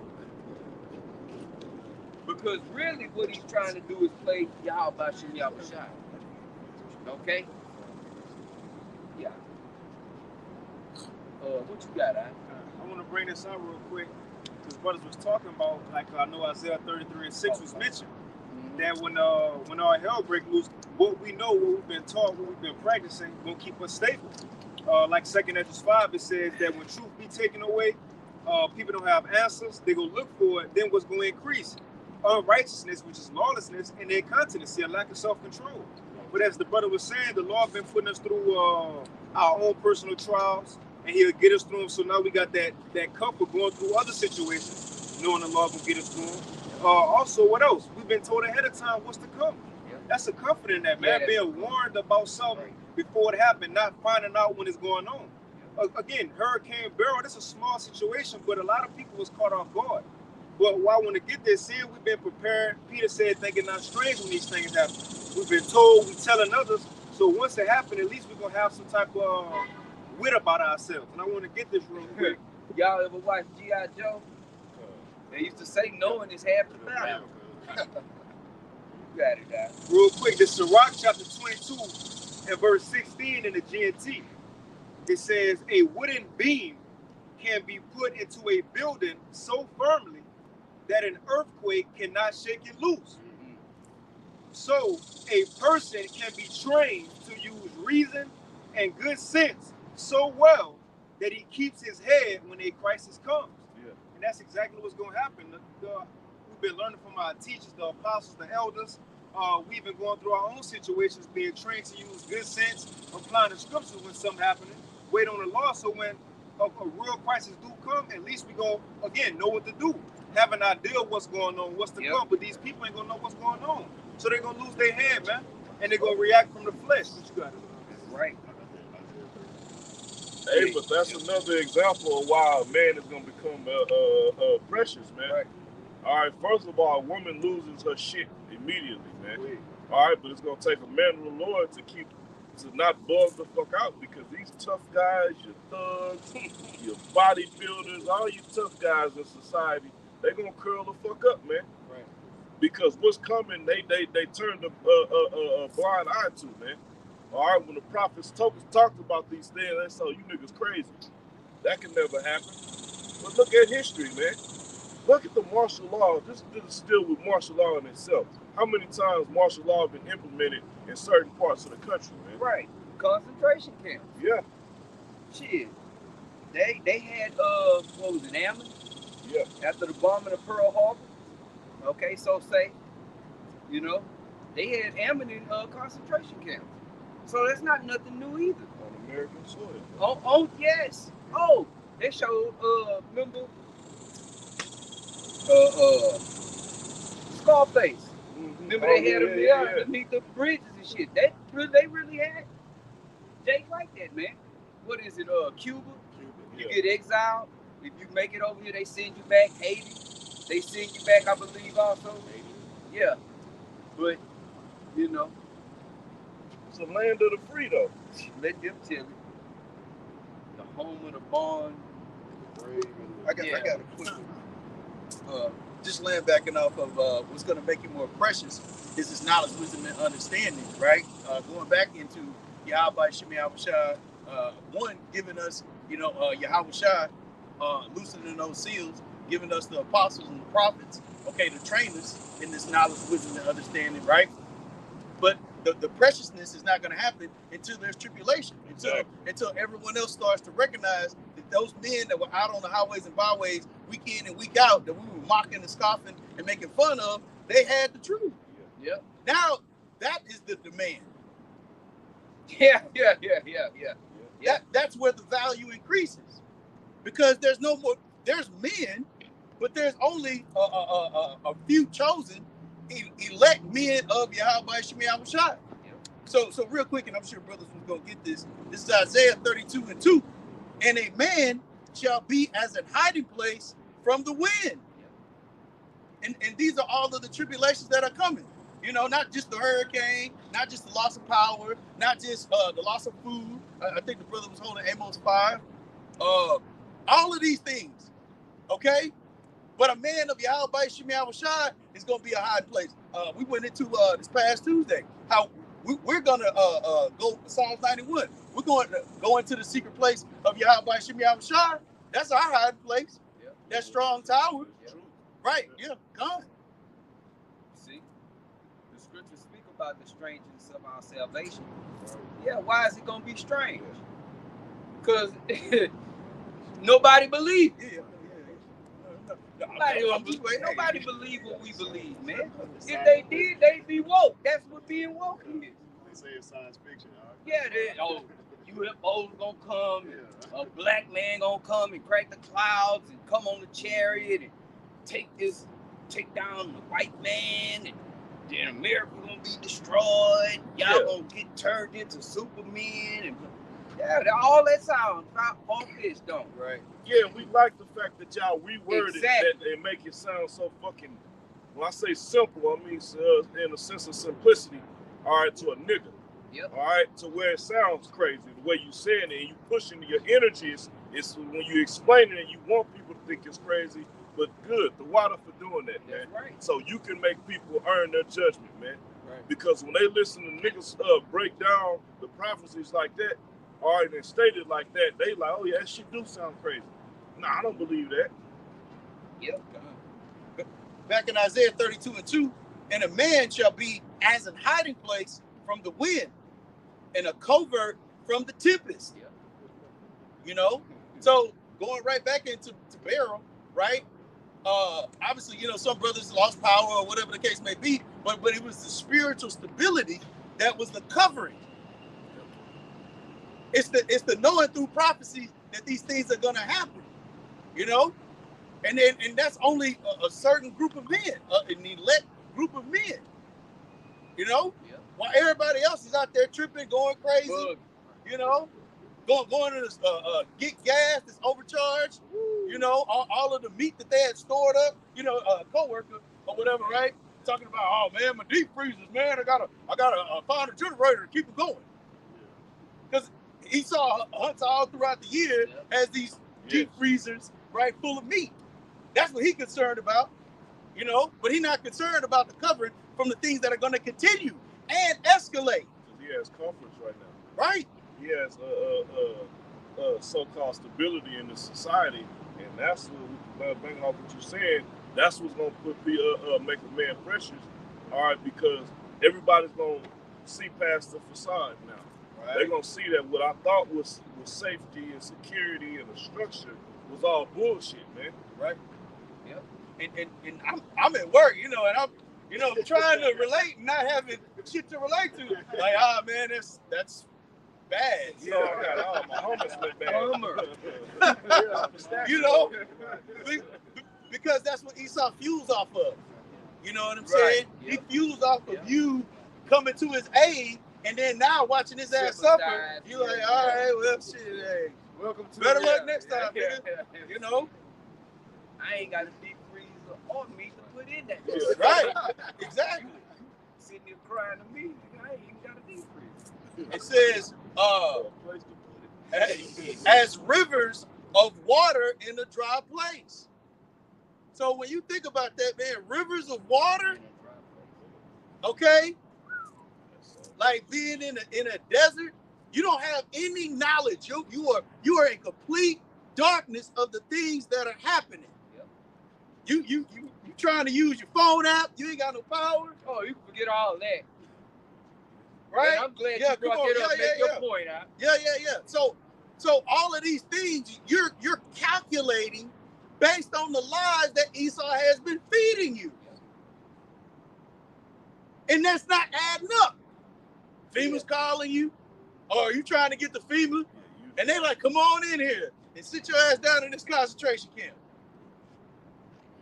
Because really what he's trying to do is play Yahweh Shemiah Shai. Okay? Yeah. What you got, I want to bring this up real quick because brothers was talking about, like I know Isaiah 33:6 was mentioned, that when our hell break loose, what we know, what we've been taught, what we've been practicing, will keep us stable. Like 2 Ezra 5, it says that when truth be taken away, people don't have answers, they go look for it, then what's going to increase? Unrighteousness, which is lawlessness, and their continency, a lack of self-control. But as the brother was saying, the Lord been putting us through our own personal trials, and he'll get us through them. So now we got that comfort going through other situations, knowing the Lord will get us through them. Also, what else? We've been told ahead of time what's to come. Yeah. That's a comfort in that, man. Being warned about something before it happened, not finding out when it's going on. again, Hurricane Beryl, this is a small situation, but a lot of people was caught off guard. But why I want to get this in, we've been prepared. Peter said, thinking not strange when these things happen. We've been told, we telling others. So once it happens, at least we're going to have some type of wit about ourselves. And I want to get this real quick. Y'all ever watch G.I. Joe? They used to say knowing is half the battle. You got it, guys. Real quick, this is Sirach chapter 22 and verse 16 in the GNT. It says, a wooden beam can be put into a building so firmly that an earthquake cannot shake it loose. So a person can be trained to use reason and good sense so well that he keeps his head when a crisis comes. Yeah. And that's exactly what's going to happen. We've been learning from our teachers, the apostles, the elders. We've been going through our own situations, being trained to use good sense, applying the scriptures when something happening, wait on the law. So when a real crisis do come, at least we go, again, know what to do. Have an idea of what's going on, what's to come. But these people ain't going to know what's going on. So they're going to lose their head, man. And they're going to react from the flesh. What you got? Right. Hey, but that's another example of why a man is going to become precious, man. Right. All right, first of all, a woman loses her shit immediately, man. All right, but it's going to take a man of the Lord to not bug the fuck out, because these tough guys, your thugs, your bodybuilders, all you tough guys in society, they're going to curl the fuck up, man. Right. Because what's coming, they turn a blind eye to, man. All right, when the prophets talked about these things, they said, you niggas crazy. That can never happen. But look at history, man. Look at the martial law. This is still with martial law in itself. How many times martial law have been implemented in certain parts of the country, man? Right. Concentration camps. Yeah. Shit. They had what was it, Ammon? Yeah. After the bombing of Pearl Harbor. Okay, so say, they had Ammon in concentration camps. So that's not nothing new either. On American soil. Oh yes. Oh, they showed remember Scarface. Mm-hmm. Remember they had him there underneath the bridges and shit. They really had Jake like that, man. What is it? Cuba? You get exiled. If you make it over here, they send you back. Haiti, they send you back, I believe, also. Yeah. But, It's the land of the free, though. let them tell you. The home of the barn. I got a quick just laying backing off of what's going to make you more precious is this knowledge, wisdom, and understanding, right? Going back into Yahweh Shemi Yahushua, one giving us, Yahushua, loosening those seals, giving us the apostles and the prophets, okay, to train us in this knowledge, wisdom, and understanding, right? But the preciousness is not going to happen until there's tribulation, until everyone else starts to recognize that those men that were out on the highways and byways week in and week out, that we were mocking and scoffing and making fun of, they had the truth. Yeah. Now that is the demand. Yeah. That's where the value increases, because there's no more. There's men, but there's only a few chosen, elect men of Yahweh Shemi Yahushua. So real quick, and I'm sure brothers was gonna get this. This is Isaiah 32:2, and a man shall be as an hiding place from the wind. And these are all of the tribulations that are coming. Not just the hurricane, not just the loss of power, not just the loss of food. I think the brother was holding Amos 5. All of these things, okay? But a man of Yahweh Shemi Yahushua is going to be a hiding place. We went into this past Tuesday how we're going to go Psalms 91. We're going to go into the secret place of Yahweh Shemi Yahushua. That's our hiding place. Yeah. That strong tower. Yeah. Right, yeah, God. See, the scriptures speak about the strangeness of our salvation. Yeah, why is it gonna be strange? Because nobody believes. Nobody believe what we believe, man. If they did, they'd be woke. That's what being woke is. They say it's science fiction. Yeah, UFOs gonna come, and a black man gonna come and crack the clouds and come on the chariot and take down the white man, and then America gonna be destroyed. Y'all gonna get turned into supermen. And Yeah, all that sound all fish don't. Right. Yeah, we like the fact that y'all reworded Exactly. that and make it sound so fucking. When I say simple, I mean in a sense of simplicity. All right, to a nigga. Yep. All right, to where it sounds crazy. The way you saying it, and you pushing your energies. It's when you explain it and you want people to think it's crazy, but good. The water for doing that, man. That's right. So you can make people earn their judgment, man. Right. Because when they listen to niggas break down the prophecies like that, all right, and stated like that, they like, oh yeah, that shit do sound crazy. Nah, I don't believe that. Yep. Back in Isaiah 32:2, and a man shall be as an hiding place from the wind, and a covert from the tempest. Yep. You know, so going right back into Beryl, right? Obviously, you know, some brothers lost power or whatever the case may be, but it was the spiritual stability that was the covering. It's the knowing through prophecy that these things are gonna happen, you know, and that's only a certain group of men, an elect group of men, you know, while everybody else is out there tripping, going crazy, you know, going to this, get gas that's overcharged, you know, all of the meat that they had stored up, you know, a coworker or whatever, right? Talking about, oh man, my deep freezers, man, I gotta find a generator to keep it going, because Esau hunts all throughout the year has these deep freezers, right, full of meat. That's what he's concerned about, you know, but he's not concerned about the covering from the things that are going to continue and escalate. He has comforts right now. Right. He has so-called stability in the society, and that's what, banging off what you're saying, that's what's going to make a man precious, all right, because everybody's going to see past the facade now. Right. They're going to see that what I thought was safety and security and a structure was all bullshit, man. Right. Yep. And I'm at work, you know, and I'm trying to relate and not having shit to relate to. Like, man, that's bad. So I got all my homies went bad. You know, because that's what Esau fuels off of. You know what I'm saying? Yep. He fuels off of you coming to his aid, and then now watching his ass suffer. You like, all right, well, shit, hey, welcome to better luck next time, nigga. You know, I ain't got a deep freezer or meat to put in that. Right? Exactly. Sitting there crying to me, I ain't even got a deep freezer. It says, as rivers of water in a dry place. So when you think about that, man, rivers of water, okay, like being in a desert, you don't have any knowledge. You are in complete darkness of the things that are happening. Yep. You trying to use your phone app, you ain't got no power. Oh, you can forget all that. Right? And I'm glad you brought that up. Make your point out. Yeah. So all of these things you're calculating based on the lies that Esau has been feeding you. And that's not adding up. FEMA's calling you, or you trying to get the FEMA, and they like, come on in here and sit your ass down in this concentration camp.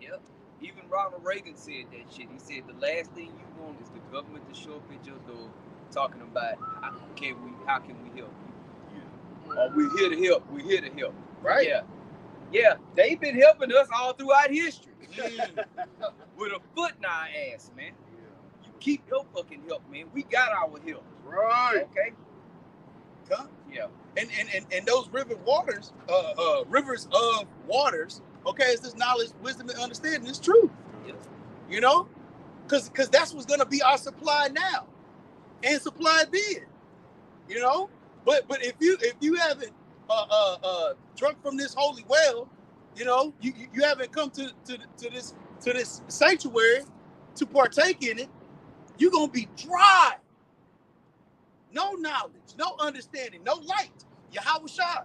Yep. Even Ronald Reagan said that shit. He said the last thing you want is the government to show up at your door talking about how can we help you? Yeah. We here to help. We here to help. Right? Yeah. They've been helping us all throughout history. With a foot in our ass, man. You keep your fucking help, man. We got our help. Right. Okay. Huh? Yeah. And those rivers of waters, okay, it's this knowledge, wisdom, and understanding. It's true. Yep. You know? Because that's what's gonna be our supply now. And supply then. You know? But if you haven't drunk from this holy well, you know, you haven't come to this sanctuary to partake in it, you're gonna be dry. No knowledge, no understanding, no light. Yahweh Shai.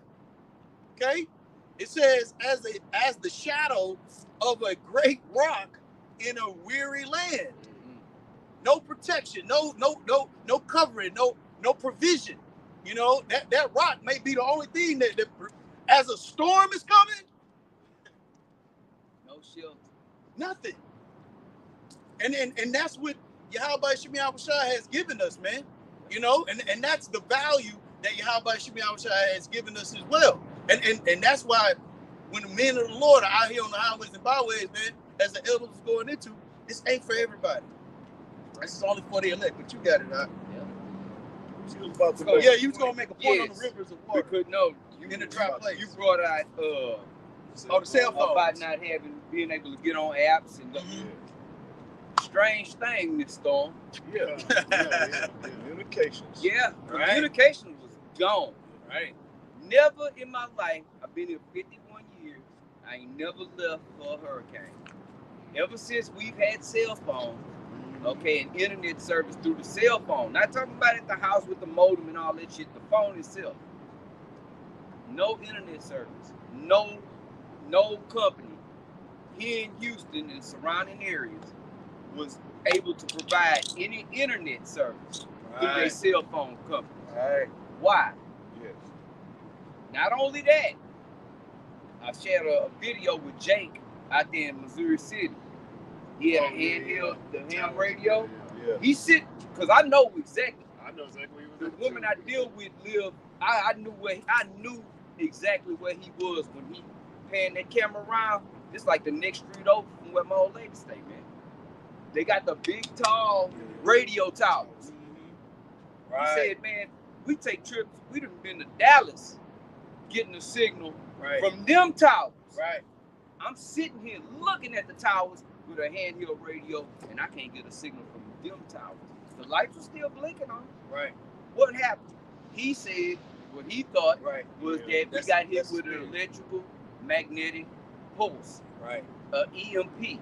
Okay? It says as the shadow of a great rock in a weary land. No protection, no covering, no provision. You know, that rock may be the only thing that as a storm is coming, no shelter. Nothing. And that's what Yahweh Shai has given us, man. You know, and that's the value that Yahweh Shemi Yahushua has given us as well. And that's why when the men of the Lord are out here on the highways and byways, man, as the elders is going into, this ain't for everybody. This is only for the elect, but you got it, huh? She was about to Oh, yeah, you was gonna make a point on Yes. the rivers of water. Because no, you In a dry place. You brought out Oh, the cell phone. about not being able to get on apps and strange thing, Miss Storm. Yeah. Yeah. Communications. Yeah, Right. communication was gone. Right. Never in my life, I've been here 51 years, I ain't never left for a hurricane. Ever since we've had cell phones, okay, and internet service through the cell phone. Not talking about at the house with the modem and all that shit, the phone itself. No internet service, no company here in Houston and surrounding areas was able to provide any internet service through their cell phone company. Right. Why? Yes. Not only that, I shared a video with Jake out there in Missouri City. He had a handheld, the ham radio. Yeah. He sit, because I know exactly. I know exactly what The he was woman I deal with live. I knew exactly where he was when he panned that camera around. It's like the next street over from where my old lady stay, man. They got the big, tall radio towers. Right. He said, man, we take trips. We done been to Dallas getting a signal Right. from them towers. Right. I'm sitting here looking at the towers with a handheld radio, and I can't get a signal from them towers. The lights are still blinking on. Right. What happened? He said what he thought Right. was Yeah. that we got hit That's with an weird. electrical magnetic pulse, Right. EMP,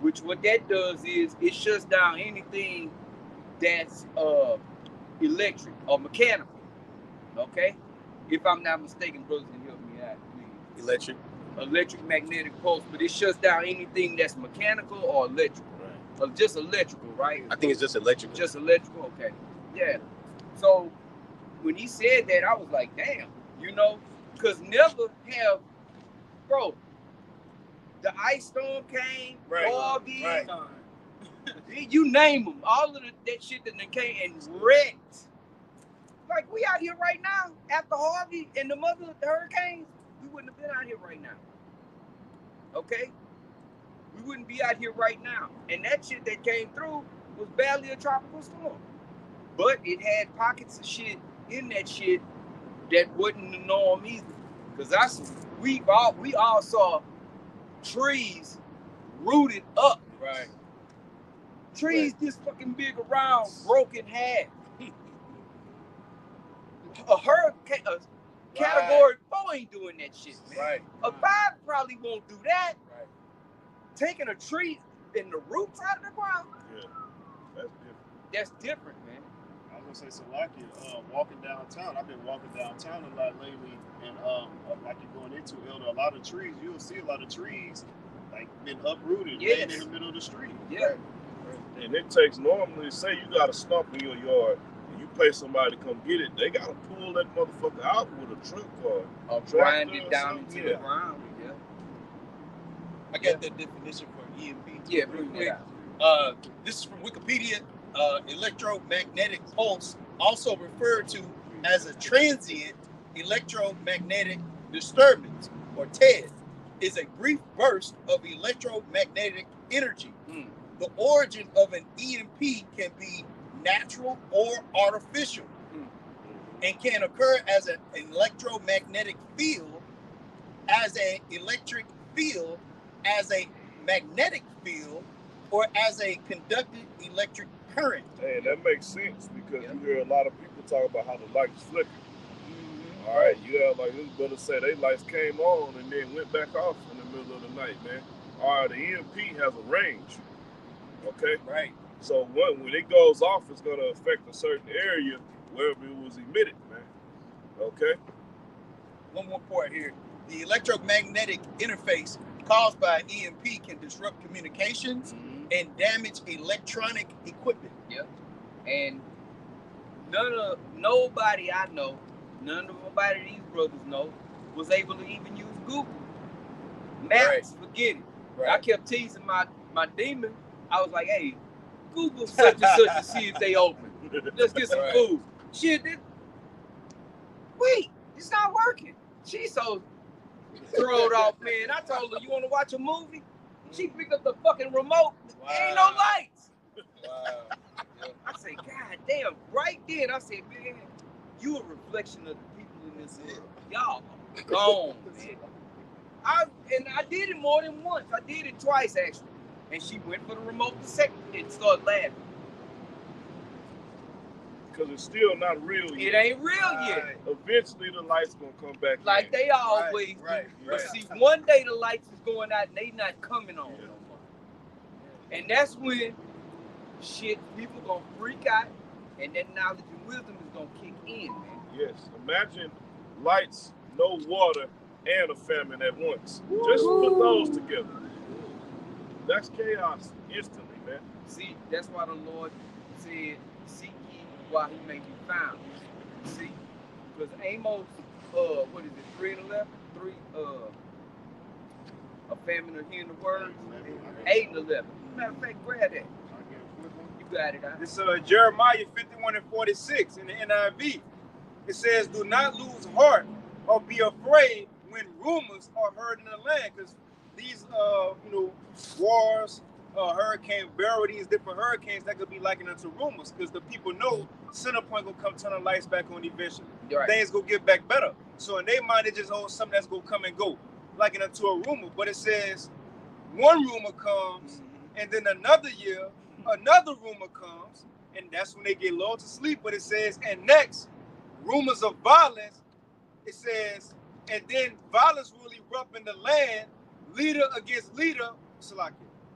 which what that does is it shuts down anything that's electric or mechanical. Okay? If I'm not mistaken, brothers can help me out, please. Electric. Electric magnetic pulse, but it shuts down anything that's mechanical or electrical. Right. Or just electrical, right? I think it's just electric. Just electrical, okay. Yeah. So when he said that, I was like, damn, because never have, bro, the ice storm came, Right. Harvey, Right. you name them, all of that shit that came and wrecked. Like, we out here right now, after Harvey and the hurricanes, we wouldn't have been out here right now. Okay? We wouldn't be out here right now. And that shit that came through was barely a tropical storm. But it had pockets of shit in that shit that wasn't the norm either. Because we all saw trees rooted up. Right. Trees this fucking big around, broken half. A hurricane, a category 4 ain't doing that shit, man. Right. A 5 probably won't do that. Right. Taking a tree and the roots out of the ground, Yeah. That's different. that's different, man. I was gonna say, Salakia, walking downtown. I've been walking downtown a lot lately, and like you're going into Elder, a lot of trees. You'll see a lot of trees like been uprooted, Yes. laying in the middle of the street. Yeah. And it takes normally, say you got a stump in your yard, and you pay somebody to come get it, they gotta pull that motherfucker out with a truck or Or tractor grind or it down something. into the ground. Yeah. I got that definition for EMP. Yeah, real bring quick. that out. This is from Wikipedia. Electromagnetic pulse, also referred to as a transient electromagnetic disturbance, or TED, is a brief burst of electromagnetic energy. Mm. The origin of an EMP can be natural or artificial, and can occur as an electromagnetic field, as an electric field, as a magnetic field, or as a conducted electric current. And that makes sense because you hear a lot of people talk about how the lights flicker. Mm-hmm. All right, you have like this brother say they lights came on and then went back off in the middle of the night, man. All right, the EMP has a range, okay? Right. So when it goes off, it's gonna affect a certain area wherever it was emitted, man. Okay? One more point here. The electromagnetic interface caused by EMP can disrupt communications and damage electronic equipment. And nobody I know, nobody these brothers know, was able to even use Google Maps. Forget it. I kept teasing my demon. I was like, hey, Google such and such to see if they open. Let's get some food. Shit, wait, it's not working. She's so thrown off, man. I told her, you want to watch a movie? She picked up the fucking remote. Ain't no lights. Wow. I said, God damn, right then, I said, man, you a reflection of the people in this world. Y'all gone, man. I did it more than once. I did it twice, actually. And she went for the remote the second and started laughing. Because it's still not real It yet. ain't real yet. Eventually, the lights gonna come back Like in. they always do. Right. But see, one day the lights is going out and they not coming on no more. And that's when people gonna freak out and that knowledge and wisdom is gonna kick in, man. Yes. Imagine lights, no water, and a famine at once. Just put those together. That's chaos instantly, man. See, that's why the Lord said, seek ye while he may be found. See? Because Amos, what is it, 3 and 11? A famine of hearing the words. 8 and 11. Matter of fact, grab that. You got it, huh? This Jeremiah 51 and 46 in the NIV. It says, do not lose heart or be afraid when rumors are heard in the land. Because these, wars, Hurricane Beryl, these different hurricanes, that could be likened unto rumors. Because the people know Centerpoint gonna come turn the lights back on eventually. Right. Things gonna get back better. So in their mind, it just holds something that's gonna come and go, likened unto a rumor. But it says, one rumor comes, and then another year, another rumor comes, and that's when they get lulled to sleep. But it says, and next, rumors of violence, it says, and then violence will erupt in the land, leader against leader,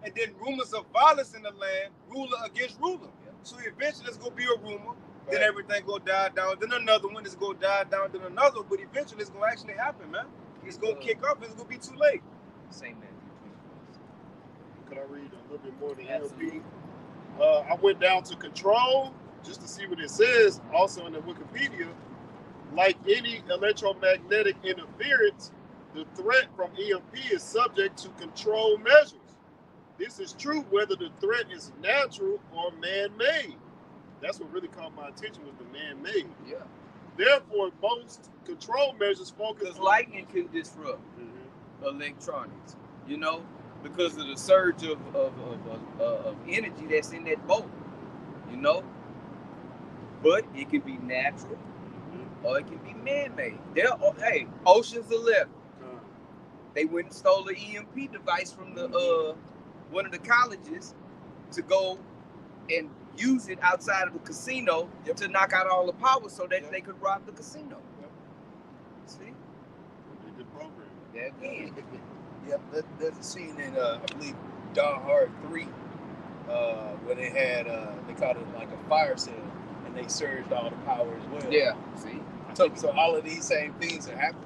and then rumors of violence in the land, ruler against ruler. So eventually it's gonna be a rumor, then everything gonna die down, then another one is gonna die down, then another, but eventually it's gonna actually happen, man. It's gonna kick off, it's gonna be too late. Same man. Could I read a little bit more of the ELP? I went down to control just to see what it says. Also in the Wikipedia, like any electromagnetic interference, the threat from EMP is subject to control measures. This is true whether the threat is natural or man-made. That's what really caught my attention was the man-made. Yeah. Therefore, most control measures focus Because on lightning can disrupt electronics, because of the surge of energy that's in that bolt, But it can be natural or it can be man-made. Hey, Ocean's 11. They went and stole the EMP device from the one of the colleges to go and use it outside of the casino to knock out all the power so that they could rob the casino. See? the program. Yeah, again. Yep, there's a scene in I believe Die Hard 3 where they had they called it like a fire sale and they surged all the power as well. Yeah. See? So all of these same things are happening.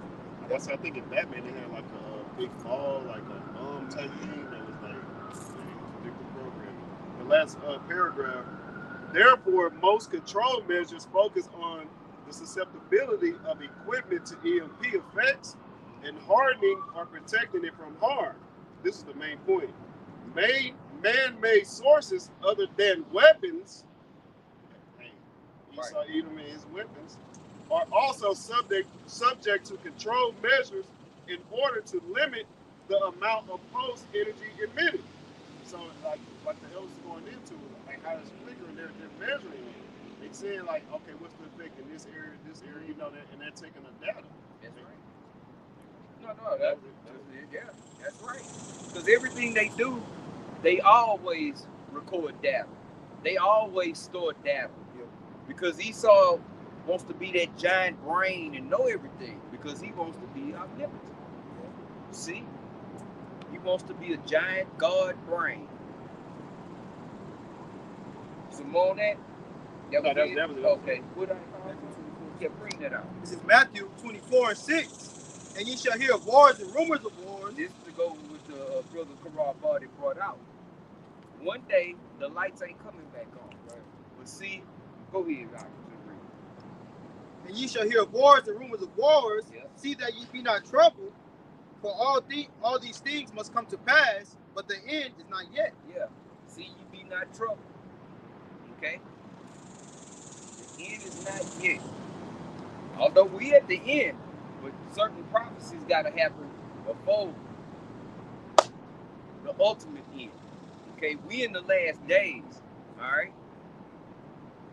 That's I think in Batman they had like a big ball, like a bomb type thing that was like predictive programming. The last paragraph. Therefore, most control measures focus on the susceptibility of equipment to EMP effects and hardening or protecting it from harm. This is the main point. Man-made sources other than weapons, Esau Edom and his weapons, are also subject to control measures in order to limit the amount of pulse energy emitted. So like the elders going into, like how it's flickering, they're measuring it. They're saying like, okay, what's the effect in this area, that, and they're taking the data. That's right. No, that's right. Because everything they do, they always record data. They always store data. Because Esau wants to be that giant brain and know everything because he wants to be omnipotent. See? He wants to be a giant God brain. Some more on that? That was okay. What I bring that out. This is Matthew 24 and 6. And ye shall hear of wars and rumors of wars. This to go with the brother Karal Body brought out. One day the lights ain't coming back on. Right? But see, go ahead, Rocky. And ye shall hear of wars and rumors of wars. Yeah. See See that ye be not troubled, for all these things must come to pass, but the end is not yet. Yeah. See, you be not troubled. Okay? The end is not yet. Although we at the end, but certain prophecies got to happen before the ultimate end. Okay, we in the last days, all right?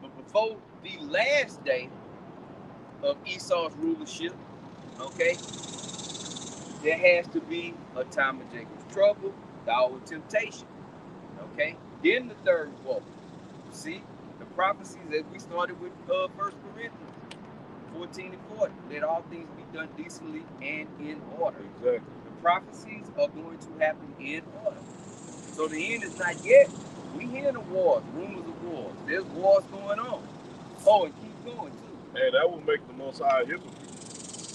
But before the last day of Esau's rulership, okay, there has to be a time of Jacob's trouble, the hour of temptation, okay? Then the third woe. See, the prophecies that we started with 1 Corinthians 14 and 40. Let all things be done decently and in order. Exactly. The prophecies are going to happen in order. So the end is not yet. We hearing of wars, rumors of wars. There's wars going on. Oh, and keep going too. Hey, that would make the Most High hypocrite.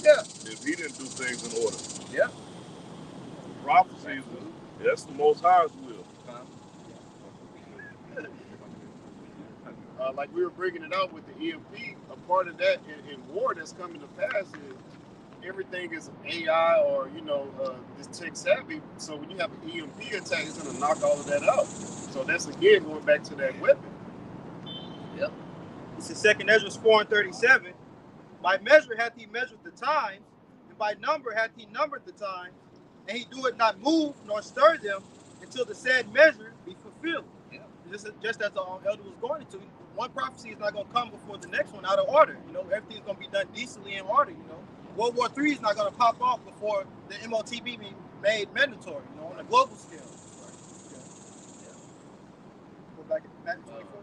Yeah. If he didn't do things in order. Yeah. Prophecies, that's the Most High's will. Like we were bringing it out with the EMP, a part of that in war that's coming to pass is everything is AI or, this tech savvy. So when you have an EMP attack, it's going to knock all of that out. So that's, again, going back to that weapon. Yep. This is 2nd Ezra 4 and 37. By measure hath he measured the times, and by number hath he numbered the times, and he doeth not move nor stir them until the said measure be fulfilled. Yeah. This is just as the elder was going into. One prophecy is not going to come before the next one out of order. Everything's going to be done decently in order. World War III is not going to pop off before the MOTB be made mandatory. On a global scale. Go back to Matthew 24.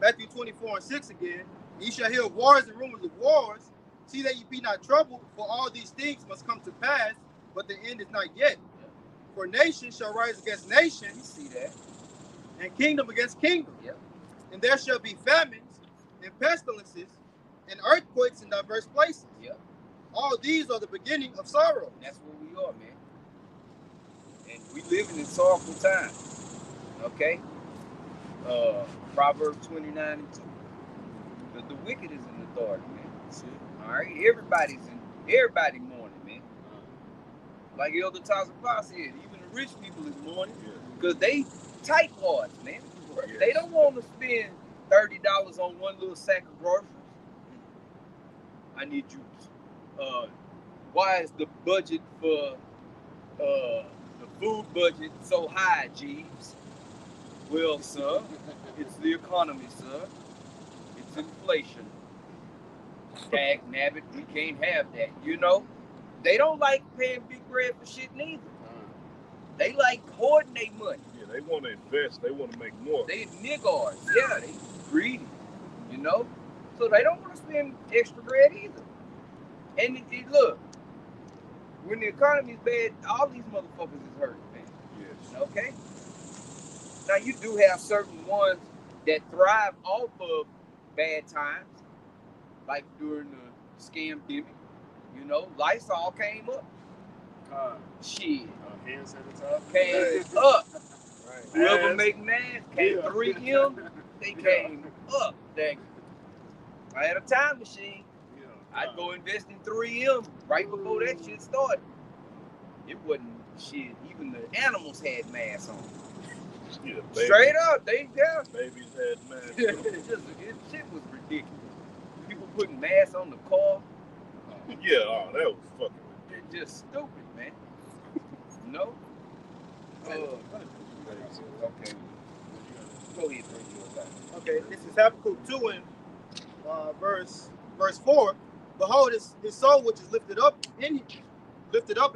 Matthew 24 and 6 again. Ye shall hear wars and rumors of wars. See that ye be not troubled, for all these things must come to pass, but the end is not yet. For nation shall rise against nation. You see that? And kingdom against kingdom. Yep. And there shall be famines and pestilences and earthquakes in diverse places. Yep. All these are the beginning of sorrow. That's where we are, man. And we living in sorrowful times. Okay? Proverbs 29 and 2. The wicked is in authority, man. All right? Everybody mourning, man. Like Elder Tazapah said, even the rich people is mourning because they tight wards, man. Yes. They don't want to spend $30 on one little sack of groceries. I need you. Why is the budget for the food budget so high, Jeeves? Well, sir, it's the economy, sir. It's inflation. Dag nabbit, we can't have that. They don't like paying big bread for shit neither. They like hoarding their money. Yeah, they want to invest. They want to make more. They niggards. Yeah, they greedy. So they don't want to spend extra bread either. And look, when the economy is bad, all these motherfuckers is hurting, man. Yes. Okay? Now, you do have certain ones that thrive off of bad times, like during the scam-demic. Lysol came up. Shit. Hand sanitizer. Came up. Right. Whoever make masks came 3M. They came up. I had a time machine. I'd go invest in 3M right before that shit started. It wasn't shit. Even the animals had masks on. Yeah, Straight up, babies had masks. Shit was ridiculous. People putting masks on the car. Yeah, that was fucking ridiculous. It's just stupid, man. No? Okay. Go ahead, Okay, this is Habakkuk 2 and verse 4. Behold, his soul which is lifted up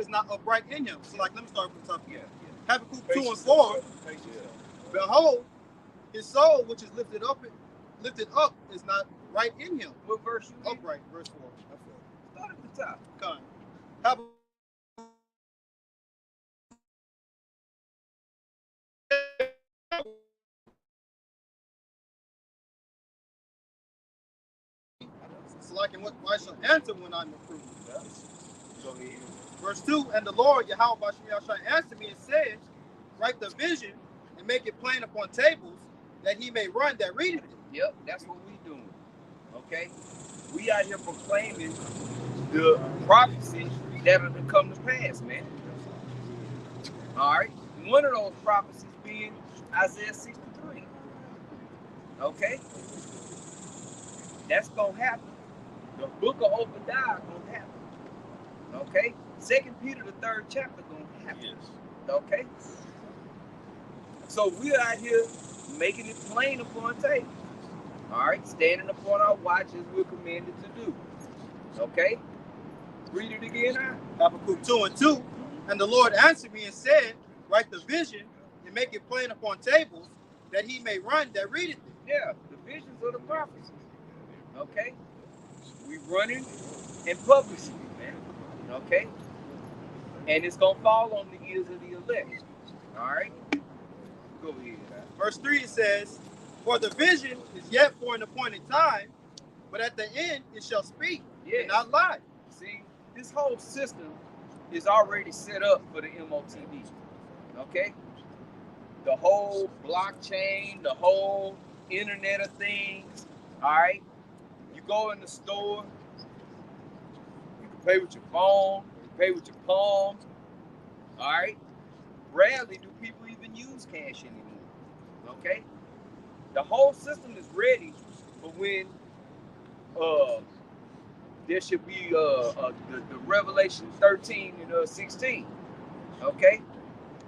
is not upright in him. So, let me start from the top again. Habakkuk 2 and 4. Behold, his soul which is lifted up is not right in him. What verse you read? Upright, verse 4. Start at the top. Come. Habakkuk. Why shall answer when I'm approved? Verse 2, and the Lord, Yahweh Bashmiel, shall answer me and says, write the vision and make it plain upon tables, that he may run that readeth it. Yep, that's what we doing. Okay? We out here proclaiming the prophecies that are to come to pass, man. All right? One of those prophecies being Isaiah 63. Okay? That's going to happen. The book of Obadiah gonna happen. Okay? 2 Peter the 3rd chapter gonna happen. Yes. Okay? So we're out here making it plain upon tape. Alright, standing upon our watch as we're commanded to do. Okay? Read it again now. Habakkuk 2:2. And the Lord answered me and said, write the vision and make it plain upon tables, that he may run that readeth it. Yeah, the visions of the prophecies. Okay? We running and publishing it, man. Okay? And it's gonna fall on the ears of the elect. Alright? Go ahead. Verse 3 it says, for the vision is yet for an appointed time, but at the end it shall speak and not lie. See, this whole system is already set up for the MOTV. Okay? The whole blockchain, the whole Internet of Things. Alright? You go in the store, you can pay with your phone, you can pay with your palm. Alright? Rarely do people even use cash anymore. Okay? The whole system is ready for when there should be the Revelation 13 and 16. Okay?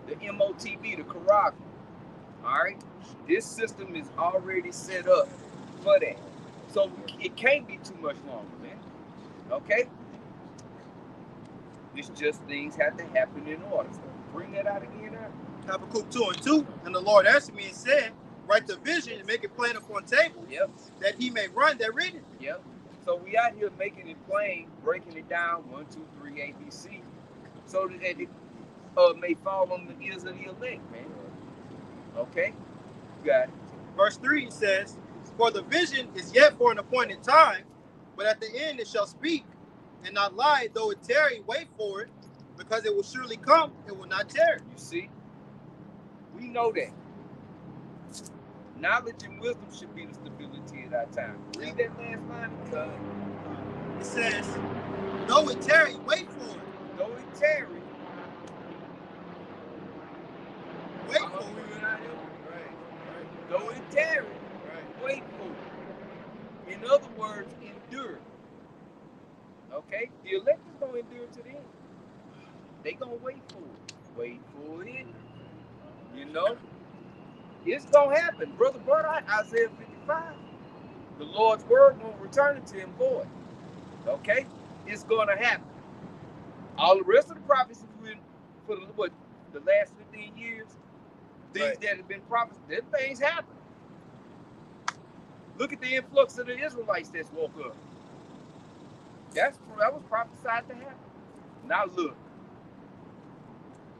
The MOTV, the Karaka. Alright? This system is already set up for that. So it can't be too much longer, man. Okay? It's just things have to happen in order. So bring that out again now. Habakkuk 2:2. And the Lord answered me and said, write the vision and make it plain upon tables, that he may run that readeth it. Yep. So we out here making it plain, breaking it down 1, 2, 3, ABC, so that it may fall on the ears of the elect, man. Okay? You got it. Verse 3 says, for the vision is yet for an appointed time, but at the end it shall speak and not lie, though it tarry, wait for it, because it will surely come, it will not tarry. You see? We know that. Knowledge and wisdom should be the stability of our time. Read that last line because it says, though it tarry, wait for it. Though it tarry, wait for it. Right. Though it tarry, wait for it. In other words, endure. Okay? The elect is going to endure to the end. They going to wait for it. Wait for it. You know? It's going to happen. Brother brought out Isaiah 55. The Lord's word won't return it to him void. Okay? It's going to happen. All the rest of the prophecies for the last 15 years, things that have been prophesied, them things happen. Look at the influx of the Israelites that's woke up. That was prophesied to happen. Now look.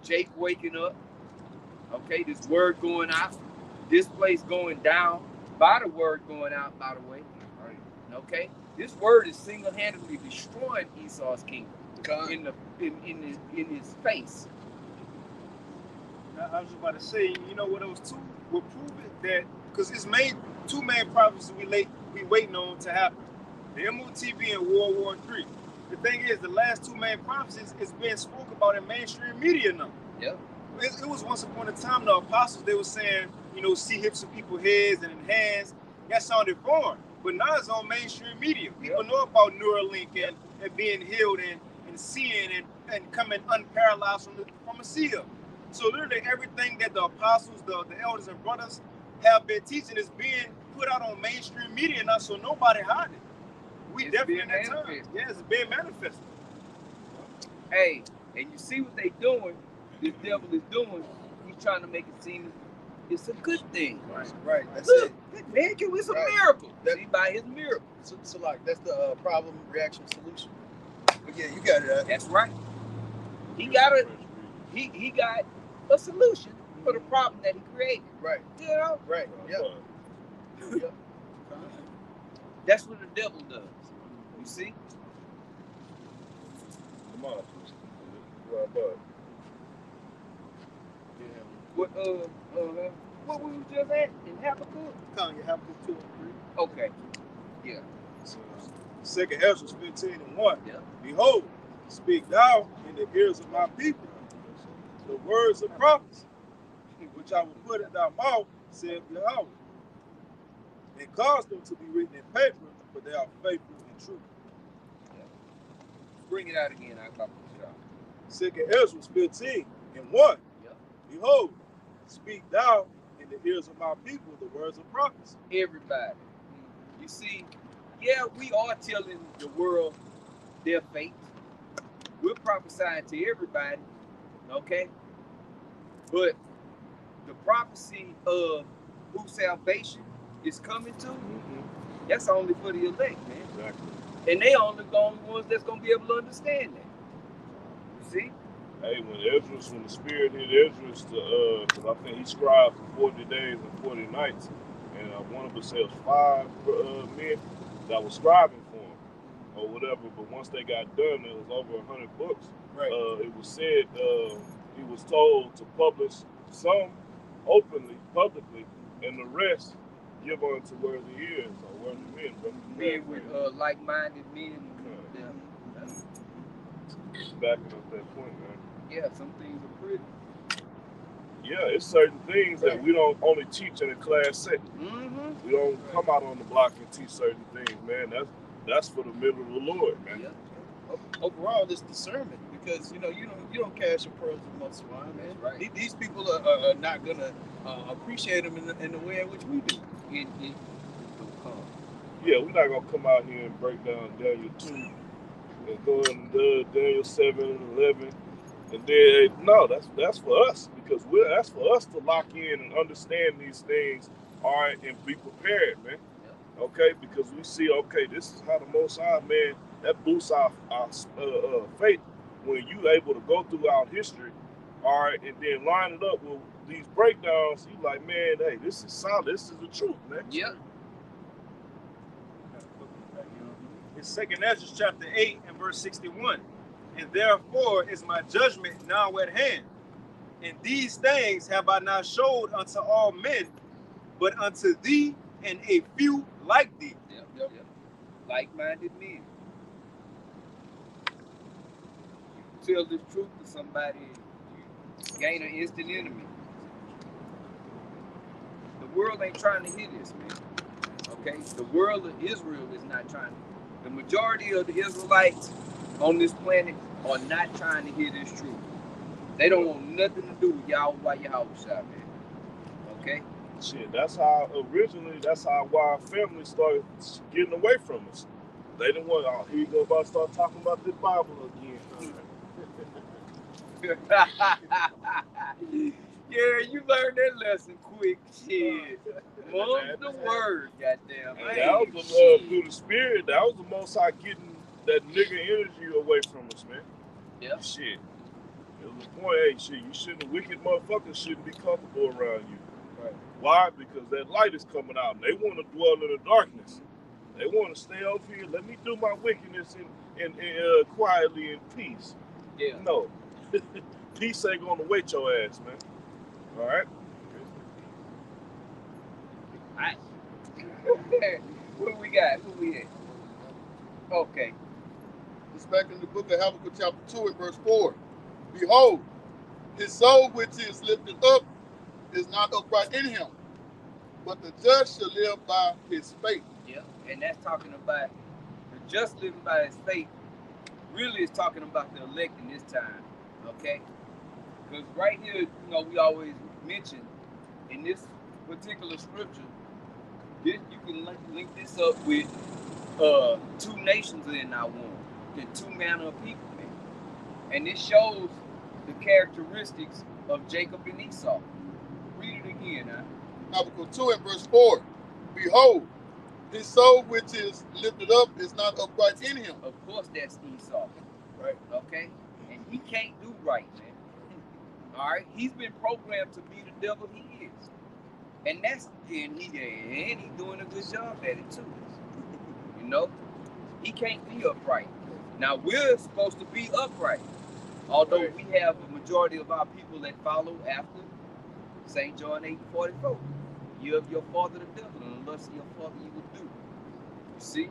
Jake waking up. Okay, this word going out. This place going down by the word going out, by the way. Right. Okay? This word is single-handedly destroying Esau's kingdom in his face. I was just about to say, you know what those two will prove it, that because it's two main prophecies we waiting on to happen. The MOTV and World War III. The thing is, the last two main prophecies is being spoke about in mainstream media now. Yep. It was once upon a time the apostles, they were saying, you know, see hips of people's heads and in hands. That sounded foreign. But now it's on mainstream media. People know about Neuralink and being healed and seeing and coming unparalyzed from a seer. So literally everything that the apostles, the elders and brothers have been teaching is being put out on mainstream media now, so nobody hide it. We definitely in that time. Yeah, it's being manifested. Hey, and you see what they doing, this devil is doing, he's trying to make it seem it's a good thing. Right. That's Look, it. man, it's a miracle. See, by his miracle. So like, that's the problem, reaction, solution. But yeah, you got it. That's right. He got a solution for the problem that he created. Right. You know? Right. Yep. Yep. That's what the devil does. You see? Come on. Right, bud. What we was just at in Habakkuk? Telling you, Habakkuk 2 and 3. Okay. Yeah. So, 2nd Ezra 15:1. Yeah. Behold, speak thou in the ears of my people the words of prophets, which I will put in thy mouth, saith Yahweh, and cause them to be written in paper, for they are faithful and true. Bring it out again. I got Second Ezra 15:1. Yep. Behold, speak thou in the ears of my people the words of prophecy. Everybody. You see, yeah, we are telling the world their fate. We're prophesying to everybody, okay? But the prophecy of who salvation is coming to, that's only for the elect, man. Exactly. And they only the ones that's gonna be able to understand that. You see? Hey, when the Spirit hit Esdras, because I think he scribed for 40 days and 40 nights, and one of us said 5 men that was scribing for him, or whatever. But once they got done, it was over 100 books. Right. It was said he was told to publish some openly, publicly, and the rest give unto worthy ears or worthy men. Men with like-minded men. Okay. Yeah. Backing up that point, man. Yeah, some things are pretty. Yeah, it's certain things that we don't only teach in a class setting. Mm-hmm. We don't come out on the block and teach certain things, man. That's for the middle of the Lord, man. Yeah. Overall, it's discernment because you don't cash your pearls amongst swine, man. That's right. These people are not gonna appreciate them in the way in which we do. It will come. Yeah, we're not gonna come out here and break down Daniel 2 and go into Daniel 7 and 11, and then no, that's for us because that's for us to lock in and understand these things, all right, and be prepared, man. Yeah. Okay, because we see, okay, this is how the Most High, man, that boosts our faith when you able to go throughout history, all right, and then line it up with these breakdowns. You like, man, hey, this is solid. This is the truth, man. Yeah. It's 2nd Ezra chapter 8 and verse 61. And therefore is my judgment now at hand. And these things have I not showed unto all men, but unto thee and a few like thee. Yep. Like-minded men. You tell this truth to somebody, you gain an instant enemy. The world ain't trying to hear this, man. Okay? The world of Israel is not trying to. The majority of the Israelites on this planet are not trying to hear this truth. They don't want nothing to do with Yahweh man. Okay? Shit, that's how our family started getting away from us. They didn't want, oh, here you go about to start talking about the Bible again. Yeah, you learned that lesson quick. Shit. Mum's the word, goddamn. And that was through the Spirit. That was the Most High getting that nigga energy away from us, man. Yeah. Shit. It was the point, hey, shit, you shouldn't, wicked motherfuckers shouldn't be comfortable around you. Right. Why? Because that light is coming out and they want to dwell in the darkness. They want to stay over here. Let me do my wickedness in quietly in peace. Yeah. No. Peace ain't going to wait your ass, man. All right? Alright. What we got? Who we at? Okay. It's back in the book of Habakkuk chapter 2 and verse 4. Behold, his soul which is lifted up is not upright in him, but the just shall live by his faith. Yeah, and that's talking about the just living by his faith. Really is talking about the elect in this time, okay? Because right here, we always mention in this particular scripture, you can link this up with 2 nations in our one, the 2 manner of people, man. And this shows the characteristics of Jacob and Esau. Read it again, huh? Habakkuk 2 and verse 4. Behold, his soul which is lifted up is not upright in him. Of course, that's Esau, Right. okay? And he can't do right, man. All right, he's been programmed to be the devil he is, and he's doing a good job at it too. He can't be upright. Now we're supposed to be upright, although Right. we have a majority of our people that follow after St. John 8:44. You have your father the devil, and the lust of your father you will do. You see?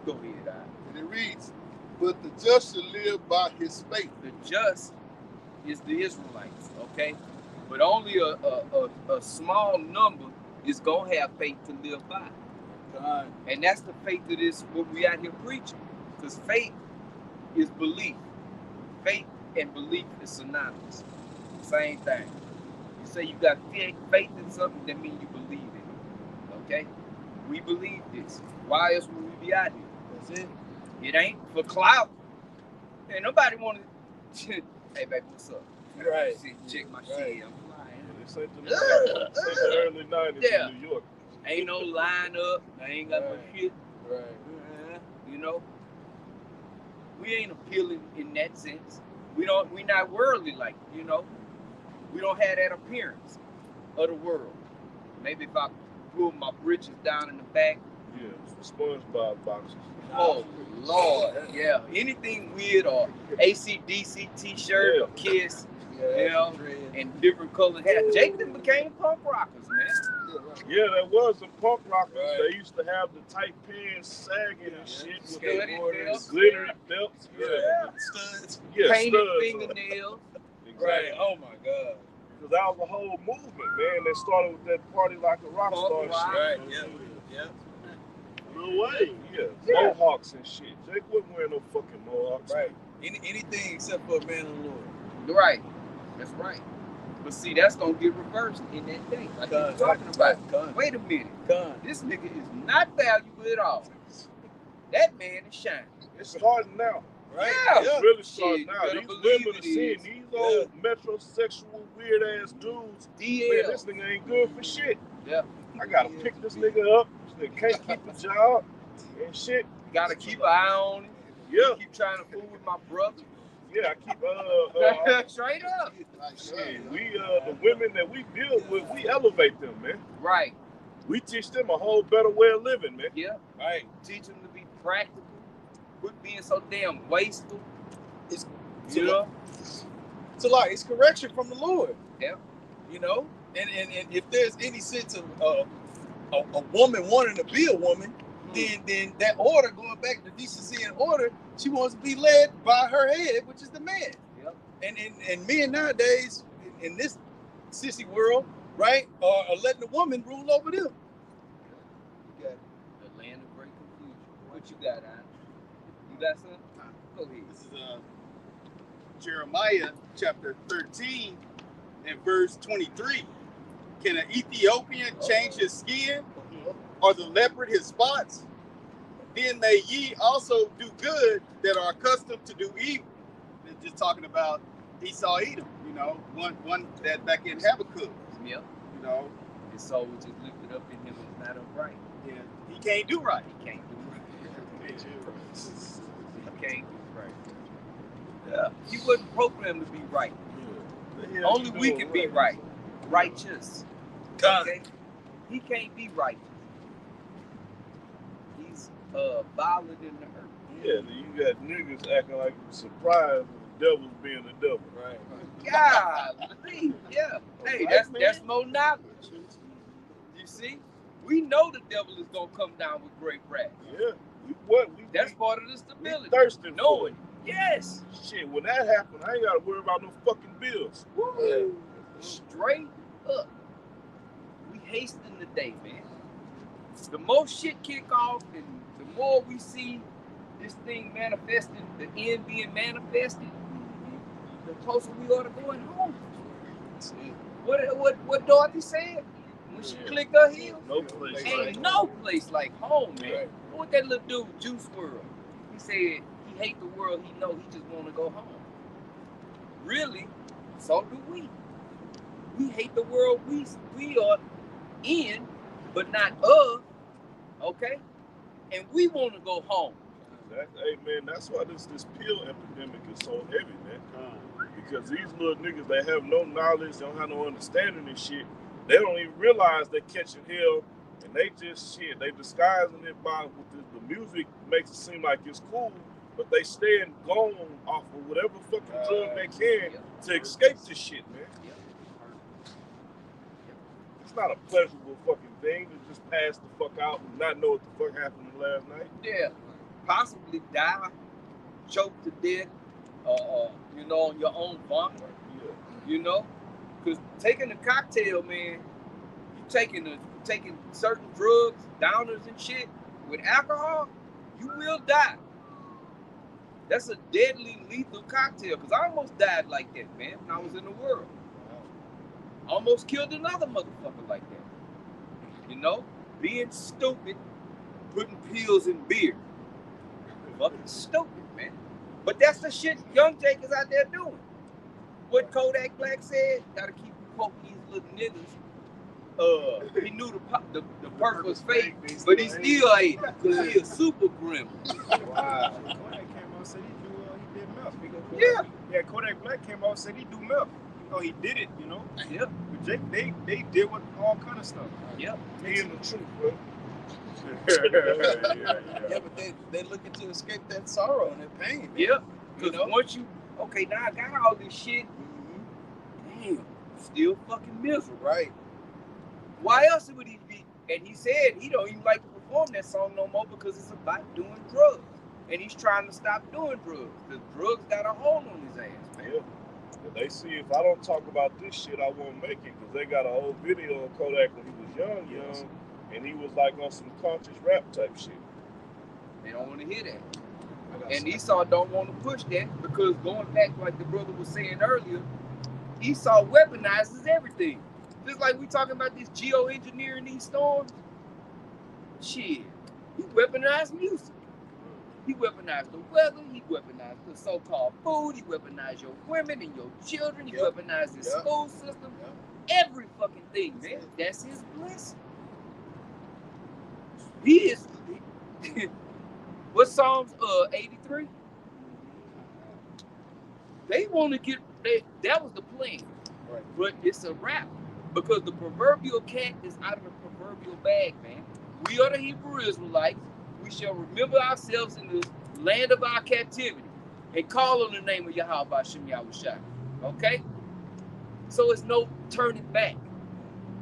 Go ahead, And it reads, but the just shall live by his faith. The just is the Israelites, okay? But only a small number is gonna have faith to live by. God. And that's the faith that is what we out here preaching. Because faith is belief. Faith and belief is synonymous. Same thing. You say you got faith in something, that means you believe in it. Okay? We believe this. Why else would we be out here? That's it. It ain't for clout. Ain't nobody want to. Hey, baby, what's up? Right. Check my Right. shit. I'm flying. This ain't the early 90s Yeah. in New York. Ain't no line up. I ain't got Right. no shit. Right. You know, we ain't appealing in that sense. We not worldly like, you know. We don't have that appearance of the world. Maybe if I pull my britches down in the back. Yeah, some SpongeBob boxes. Oh Lord, yeah. Anything weird or AC/DC T-shirt or Kiss, you know, and different colored hair. Jacob became punk rockers, man. Yeah, there was some punk rockers. Right. They used to have the tight pants sagging and shit with Studded the belts. glittery belts. Yeah. Studs. Yeah, Painted studs. fingernails. Right. Oh my God. Because that was a whole movement, man. They started with that party like a rock Punk star rock. shit. Right. Yeah. Yeah. No way. Yeah, Yeah. mohawks and shit. Jake wasn't wearing no fucking mohawks. Right. Anything except for a man of the Lord. Right. That's right. But see, that's gonna get reversed in that day. Like you were talking about. Con. Wait a minute. Con. This nigga is not valuable at all. That man is shining. It's starting now. Right. Yeah. It's really Shit, starting you now. better These believe women are it seeing is. these old metrosexual weird ass dudes. Man, DL. this nigga ain't good for shit. Yeah. I gotta pick this nigga up. This nigga can't keep a job and shit. Gotta keep an eye on him. Yeah, Keep trying to fool with my brother. yeah. I keep Straight up. shit, we the women that we deal with, we elevate them, man. Right. We teach them a whole better way of living, man. Yeah. Right. Teach them to be practical. Quit being so damn wasteful. It's You know? It's a lot. It's correction from the Lord. Yeah. You know, and if there's any sense of a woman wanting to be a woman, then that order going back to decency and order, she wants to be led by her head, which is the man. Yep. And men nowadays in this sissy world, right, are letting the woman rule over them. You got the land of great confusion. What you got, Anna? You got something? Go ahead. This is Jeremiah chapter 13 and verse 23. Can an Ethiopian change his skin, or the leopard his spots? Then may ye also do good that are accustomed to do evil. It's just talking about Esau Edom, you know, one that back in Habakkuk, Yep. you know, His soul which is lifted up in him is not upright. yeah, he can't do right. He can't do right. He can't do right. Yeah. He wasn't programmed to be right. Yeah. Only we can be right. Righteous. Okay? He can't be righteous. He's violent in the earth. Yeah, you got niggas acting like surprised with the devil's being the devil. Right. Golly, yeah. Hey, that's more knowledge. You see? We know the devil is gonna come down with great wrath. Yeah, That's part of the we stability. thirsting for Knowing. it. Yes. Shit, when that happened, I ain't gotta worry about no fucking bills. Woo. Straight up. We hasten the day, man. The more shit kick off and the more we see this thing manifesting, the end being manifested, the closer we are to going home. What Dorothy said when she clicked her heels? No place. Ain't no place like home, man. Right. What that little dude, Juice WRLD, he said he hate the world he know, he just want to go home. Really, so do we. We hate the world we are in, but not of, okay? And we want to go home. Hey man, that's why this pill epidemic is so heavy, man. Because these little niggas, they have no knowledge, they don't have no understanding and shit. They don't even realize they're catching hell, and they just shit. They disguising it by with the music makes it seem like it's cool, but they staying gone off of whatever fucking drug they can to escape this shit, man. It's not a pleasurable fucking thing to just pass the fuck out and not know what the fuck happened last night. Yeah, possibly die, choke to death, you know, on your own vomit. Yeah. You know, because taking a cocktail, man, you taking certain drugs, downers and shit with alcohol, you will die. That's a deadly lethal cocktail. Cause I almost died like that, man, when I was in the world. Almost killed another motherfucker like that. You know, being stupid, putting pills in beer. Fucking stupid, man. But that's the shit young Jake is out there doing. What Kodak Black said, gotta keep quoting these little niggas. He knew the perk was fake, but he still ate it because he a super grim. Wow. Kodak came out and said he did meth. Yeah. Yeah, Kodak Black came out and said he do meth. You know, he did it, you know. Yep. But Jake, they did with all kind of stuff. Yep. He in the truth, bro. Yeah, but they looking to escape that sorrow and that pain. Man. Yep. Because You know? once you, okay, now I got all this shit, damn, still fucking miserable. Right. Why else would he be? And he said he don't even like to perform that song no more because it's about doing drugs. And he's trying to stop doing drugs because drugs got a hold on his ass, man. Yeah. And they see if I don't talk about this shit, I won't make it. Because they got a whole video of Kodak when he was young, and he was like on some conscious rap type shit. They don't want to hear that. And Esau don't want to push that because going back, like the brother was saying earlier, Esau weaponizes everything. Just like we talking about this geoengineering these storms. Shit, he weaponized music. He weaponized the weather. He weaponized the so-called food. He weaponized your women and your children. He weaponized the school system. Every fucking thing, man. That's his blessing. He is. What Psalms 83? They want to get. That was the plan. Right. But it's a wrap because the proverbial cat is out of the proverbial bag, man. We are the Hebrew Israelites. We shall remember ourselves in the land of our captivity and call on the name of Yahweh Hashem Yahushua. Okay? So it's no turning back.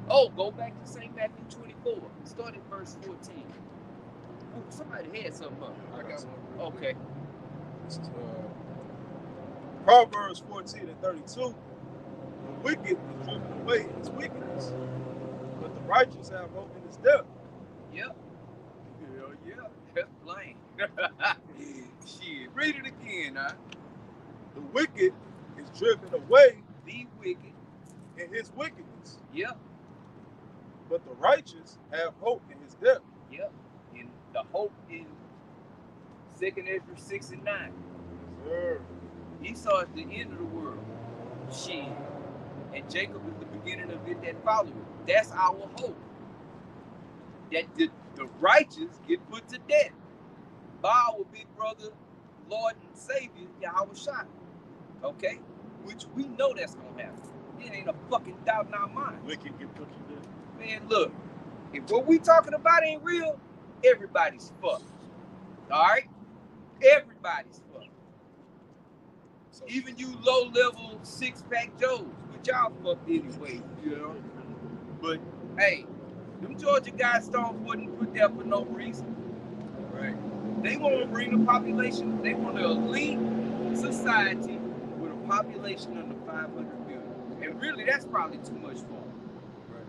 Oh, go back to St. Matthew 24. Start at verse 14. Ooh, somebody had something up. I got one. Okay. This is Proverbs 14 and 32. The wicked is driven away in his wickedness, but the righteous have hope in his death. Yep. Hell yeah. That's plain. Shit. Read it again, huh? The wicked is driven away The wicked. in his wickedness, Yep. but the righteous have hope in his death. Yep. And the hope in 2nd Ezra 6 and 9. Sir. Esau is the end of the world. Shit. And Jacob is the beginning of it that follows it. That's our hope. That the righteous get put to death by our big brother, Lord and Savior, Yahweh Shai. Okay? Which we know that's gonna happen. It ain't a fucking doubt in our mind. Wicked get put to death. Man, look, if what we talking about ain't real, everybody's fucked. Alright? Everybody's fucked. Even you low-level six-pack Joes, which y'all fucked anyway, you know? But, hey, them Georgia Guidestones wasn't put there for no reason. Right. They want to bring the population, they want an elite society with a population under 500 million. And really, that's probably too much for them. Right.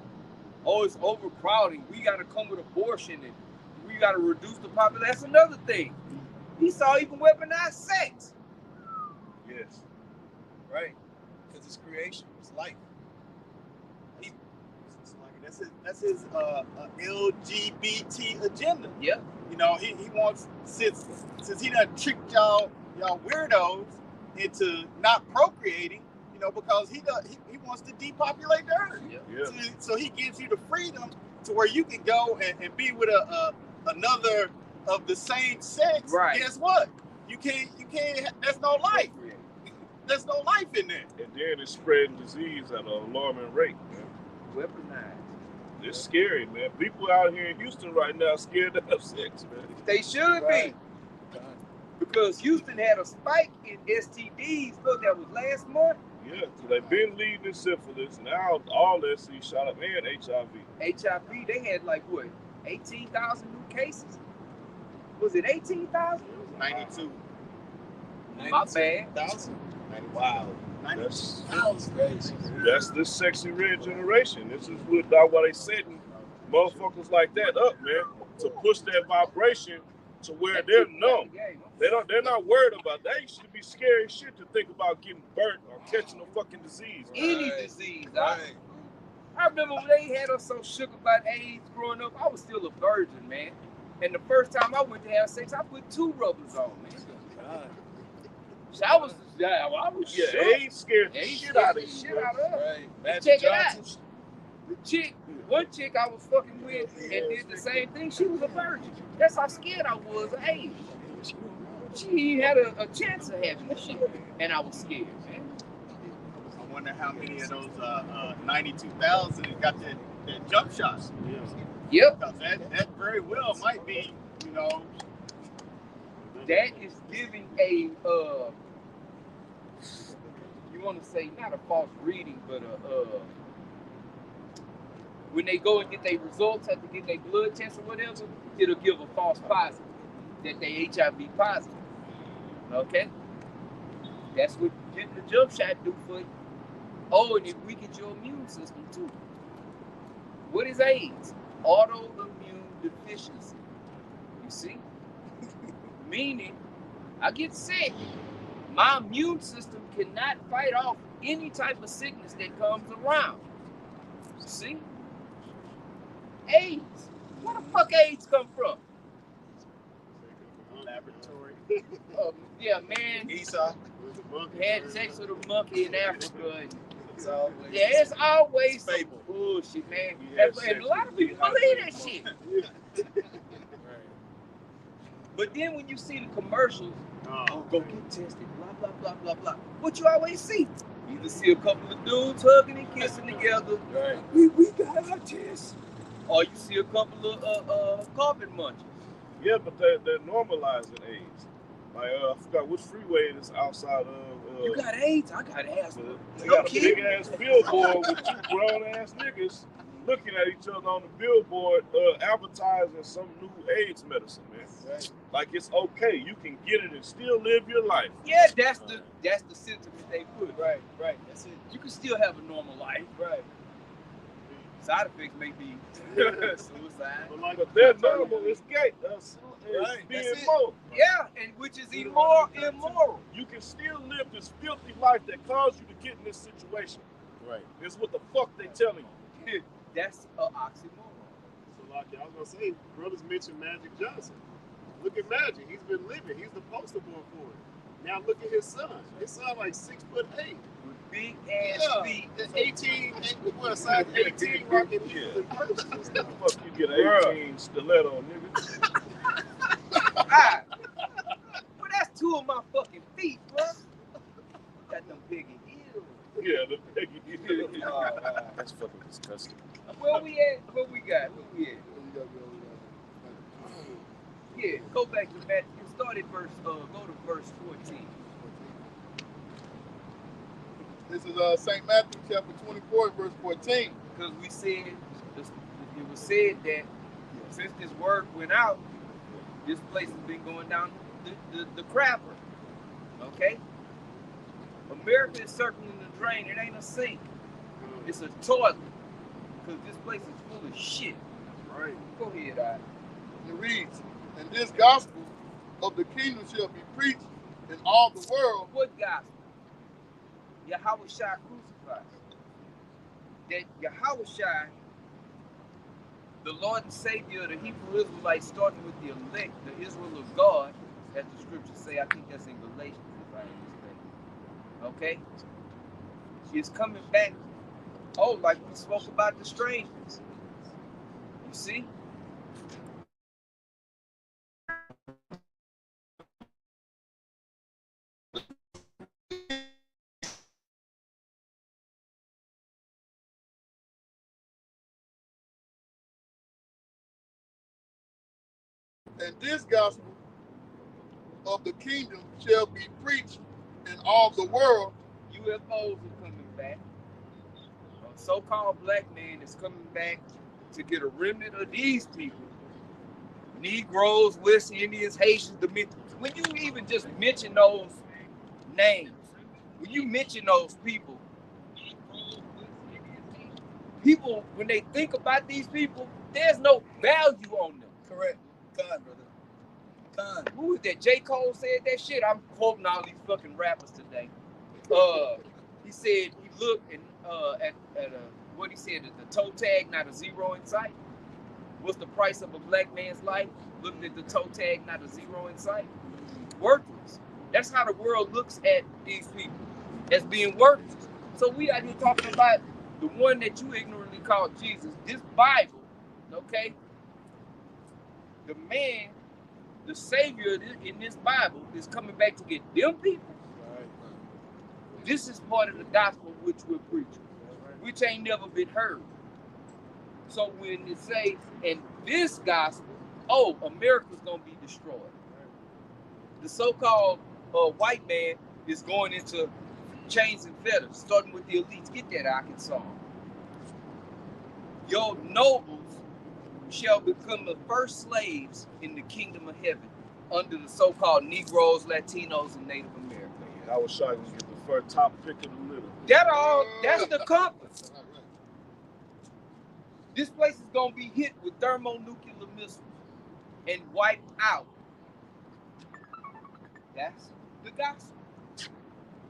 Oh, it's overcrowding. We got to come with abortion and we got to reduce the population. That's another thing. Esau even weaponized sex. Yes. Right. Because it's creation, it's life. That's his LGBT agenda. Yep. You know, he wants since he done tricked y'all weirdos into not procreating. You know, because he wants to depopulate the earth. Yep. Yeah. So he gives you the freedom to where you can go and be with another of the same sex. Right. Guess what? You can't. There's no life. There's no life in there. And then it's spreading disease at an alarming rate, man. Weaponized. It's scary, man. People out here in Houston right now scared to have sex, man. They should Right. be. Because Houston had a spike in STDs. Look, that was last month. Yeah, so they've been leading in syphilis. Now all SC shot up and HIV. HIV, they had like what, 18,000 new cases? Was it 18,000? 92. My bad. 1,000? Wow. That's 90,000. that's this sexy red generation. This is why they setting motherfuckers like that up, man, to push that vibration to where That they're took me out numb. the game. They're not worried about that. Used to be scary as shit to think about getting burnt or catching a fucking disease. Any Right. disease. Right. I remember when they had us so shook about AIDS growing up. I was still a virgin, man. And the first time I went to have sex, I put 2 rubbers on, man. God. So I was Yeah, shook. AIDS scared the AIDS shit scared out the of you. shit bro. out of us. Right. Magic Check it out. Johnson. One chick I was fucking with and did the same thing. She was a virgin. That's how scared I was of AIDS. She had a chance of having the shit, and I was scared, man. I wonder how many of those 92,000 got that jump shot. Yep, Because that very well might be, you know, that is giving a you want to say not a false reading, but when they go and get their results after getting their blood test or whatever, it'll give a false positive that they HIV positive. Okay, that's what getting the jump shot do for you. Oh, and it weakens your immune system too. What is AIDS? Autoimmune deficiency. You see? Meaning, I get sick. My immune system cannot fight off any type of sickness that comes around. See? AIDS. Where the fuck AIDS come from? laboratory. Yeah, man Esau. had sex with a monkey in Africa. And It's always, yeah, it's always some fable. bullshit, man. Yeah, And a lot of people believe that shit. But then when you see the commercials, oh, go get tested, blah, blah, blah, blah, blah. What you always see? You either see a couple of dudes hugging and kissing together. Right. We got our test. Or you see a couple of carpet munchers. Yeah, but they're normalizing AIDS. Like, I forgot which freeway it is outside of. You got AIDS? I got asthma. They got a big ass billboard with 2 grown ass niggas looking at each other on the billboard, advertising some new AIDS medicine, man. Right. Like it's okay, you can get it and still live your life. Yeah, that's the sentiment they put. Right. That's it. You can still have a normal life. Right. Side effects may be suicide. But they're normal, it's gay. It's Right, being that's it. more. Yeah, and which is immoral. You can still live this filthy life that caused you to get in this situation. Right. It's what the fuck they telling you. That's an oxymoron. So, like I was gonna say, brothers mentioned Magic Johnson. Look at Magic. He's been living. He's the poster boy for it. Now look at his son. His son like 6'8". With big ass feet. The 18, what, size 18 rocking heels and purses and stuff. Fuck you get an 18 stiletto, nigga. Ah, well, that's 2 of my fucking feet, bro. Got them piggy heels. Yeah, the piggy. That's fucking disgusting. Where we at? Where we at? Yeah, go back to Matthew. Start at verse. Go to verse 14. This is St. Matthew chapter 24, verse 14. Because we said, it was said that since this word went out, this place has been going down the crapper. Okay? America is circling the drain. It ain't a sink. It's a toilet. Because this place is full of shit. Right. Go ahead, I. It reads, and this gospel of the kingdom shall be preached in all the world. What gospel? Yahweh Shai crucified. That Yahweh Shai, the Lord and Savior of the Hebrew Israelites, starting with the elect, the Israel of God, as the scriptures say. I think that's in Galatians, if I'm not mistaken. Okay? She is coming back. Oh, like we spoke about the strangers. You see? And this gospel of the kingdom shall be preached in all the world. UFOs are coming back. A so-called black man is coming back to get a remnant of these people. Negroes, West Indians, Haitians, Dominicans. When you even just mention those names, when you mention those people, when they think about these people, there's no value on them. Correct. God, brother. Who is that? J. Cole said that shit. I'm quoting all these fucking rappers today. He said he looked and at what he said, the toe tag, not a zero in sight. What's the price of a black man's life? Looked at the toe tag, not a zero in sight. Worthless. That's how the world looks at these people, as being worthless. So we out here talking about the one that you ignorantly call Jesus. This Bible, okay? The man, the Savior in this Bible is coming back to get them people. This is part of the gospel which we're preaching, which ain't never been heard. So when it say in this gospel, oh, America's gonna be destroyed. The so-called white man is going into chains and fetters, starting with the elites. Get that, Arkansas. Your nobles shall become the first slaves in the kingdom of heaven under the so-called Negroes, Latinos, and Native Americans. I was shocked to get the first top pick of the litter. That's the compass. This place is gonna be hit with thermonuclear missiles and wiped out. That's the gospel.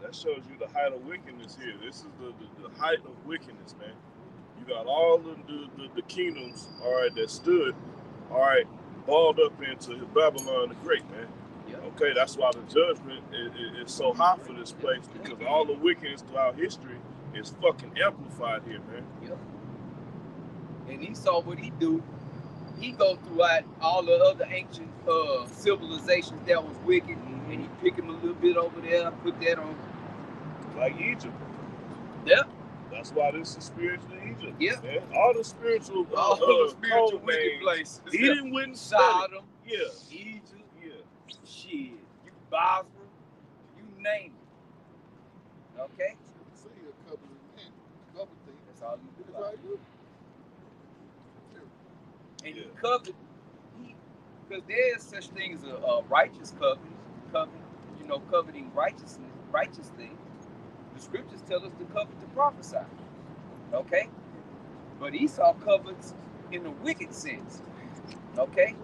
That shows you the height of wickedness here. This is the height of wickedness, man. You got all of the kingdoms, all right, that stood, all right, balled up into Babylon the Great, man. Yep. Okay, that's why the judgment is so high for this place, because all the wickedness throughout history is fucking amplified here, man. Yep. And he saw what he do. He go throughout all the other ancient civilizations that was wicked, and he pick him a little bit over there, put that on. Like Egypt. Yep. That's why this is spiritual Egypt. Yep. Man. All the spiritual, spiritual wicked places. Eden wouldn't Sodom. Yeah. Egypt. Yeah. Shit. You Basra. You name it. Okay? See a couple of things. That's all you do. That's all you do. And he Yeah. covered, because there is such thing as a righteous covenant, you know, coveting righteous things. The scriptures tell us to covet to prophesy. Okay? But Esau covets in a wicked sense. Okay?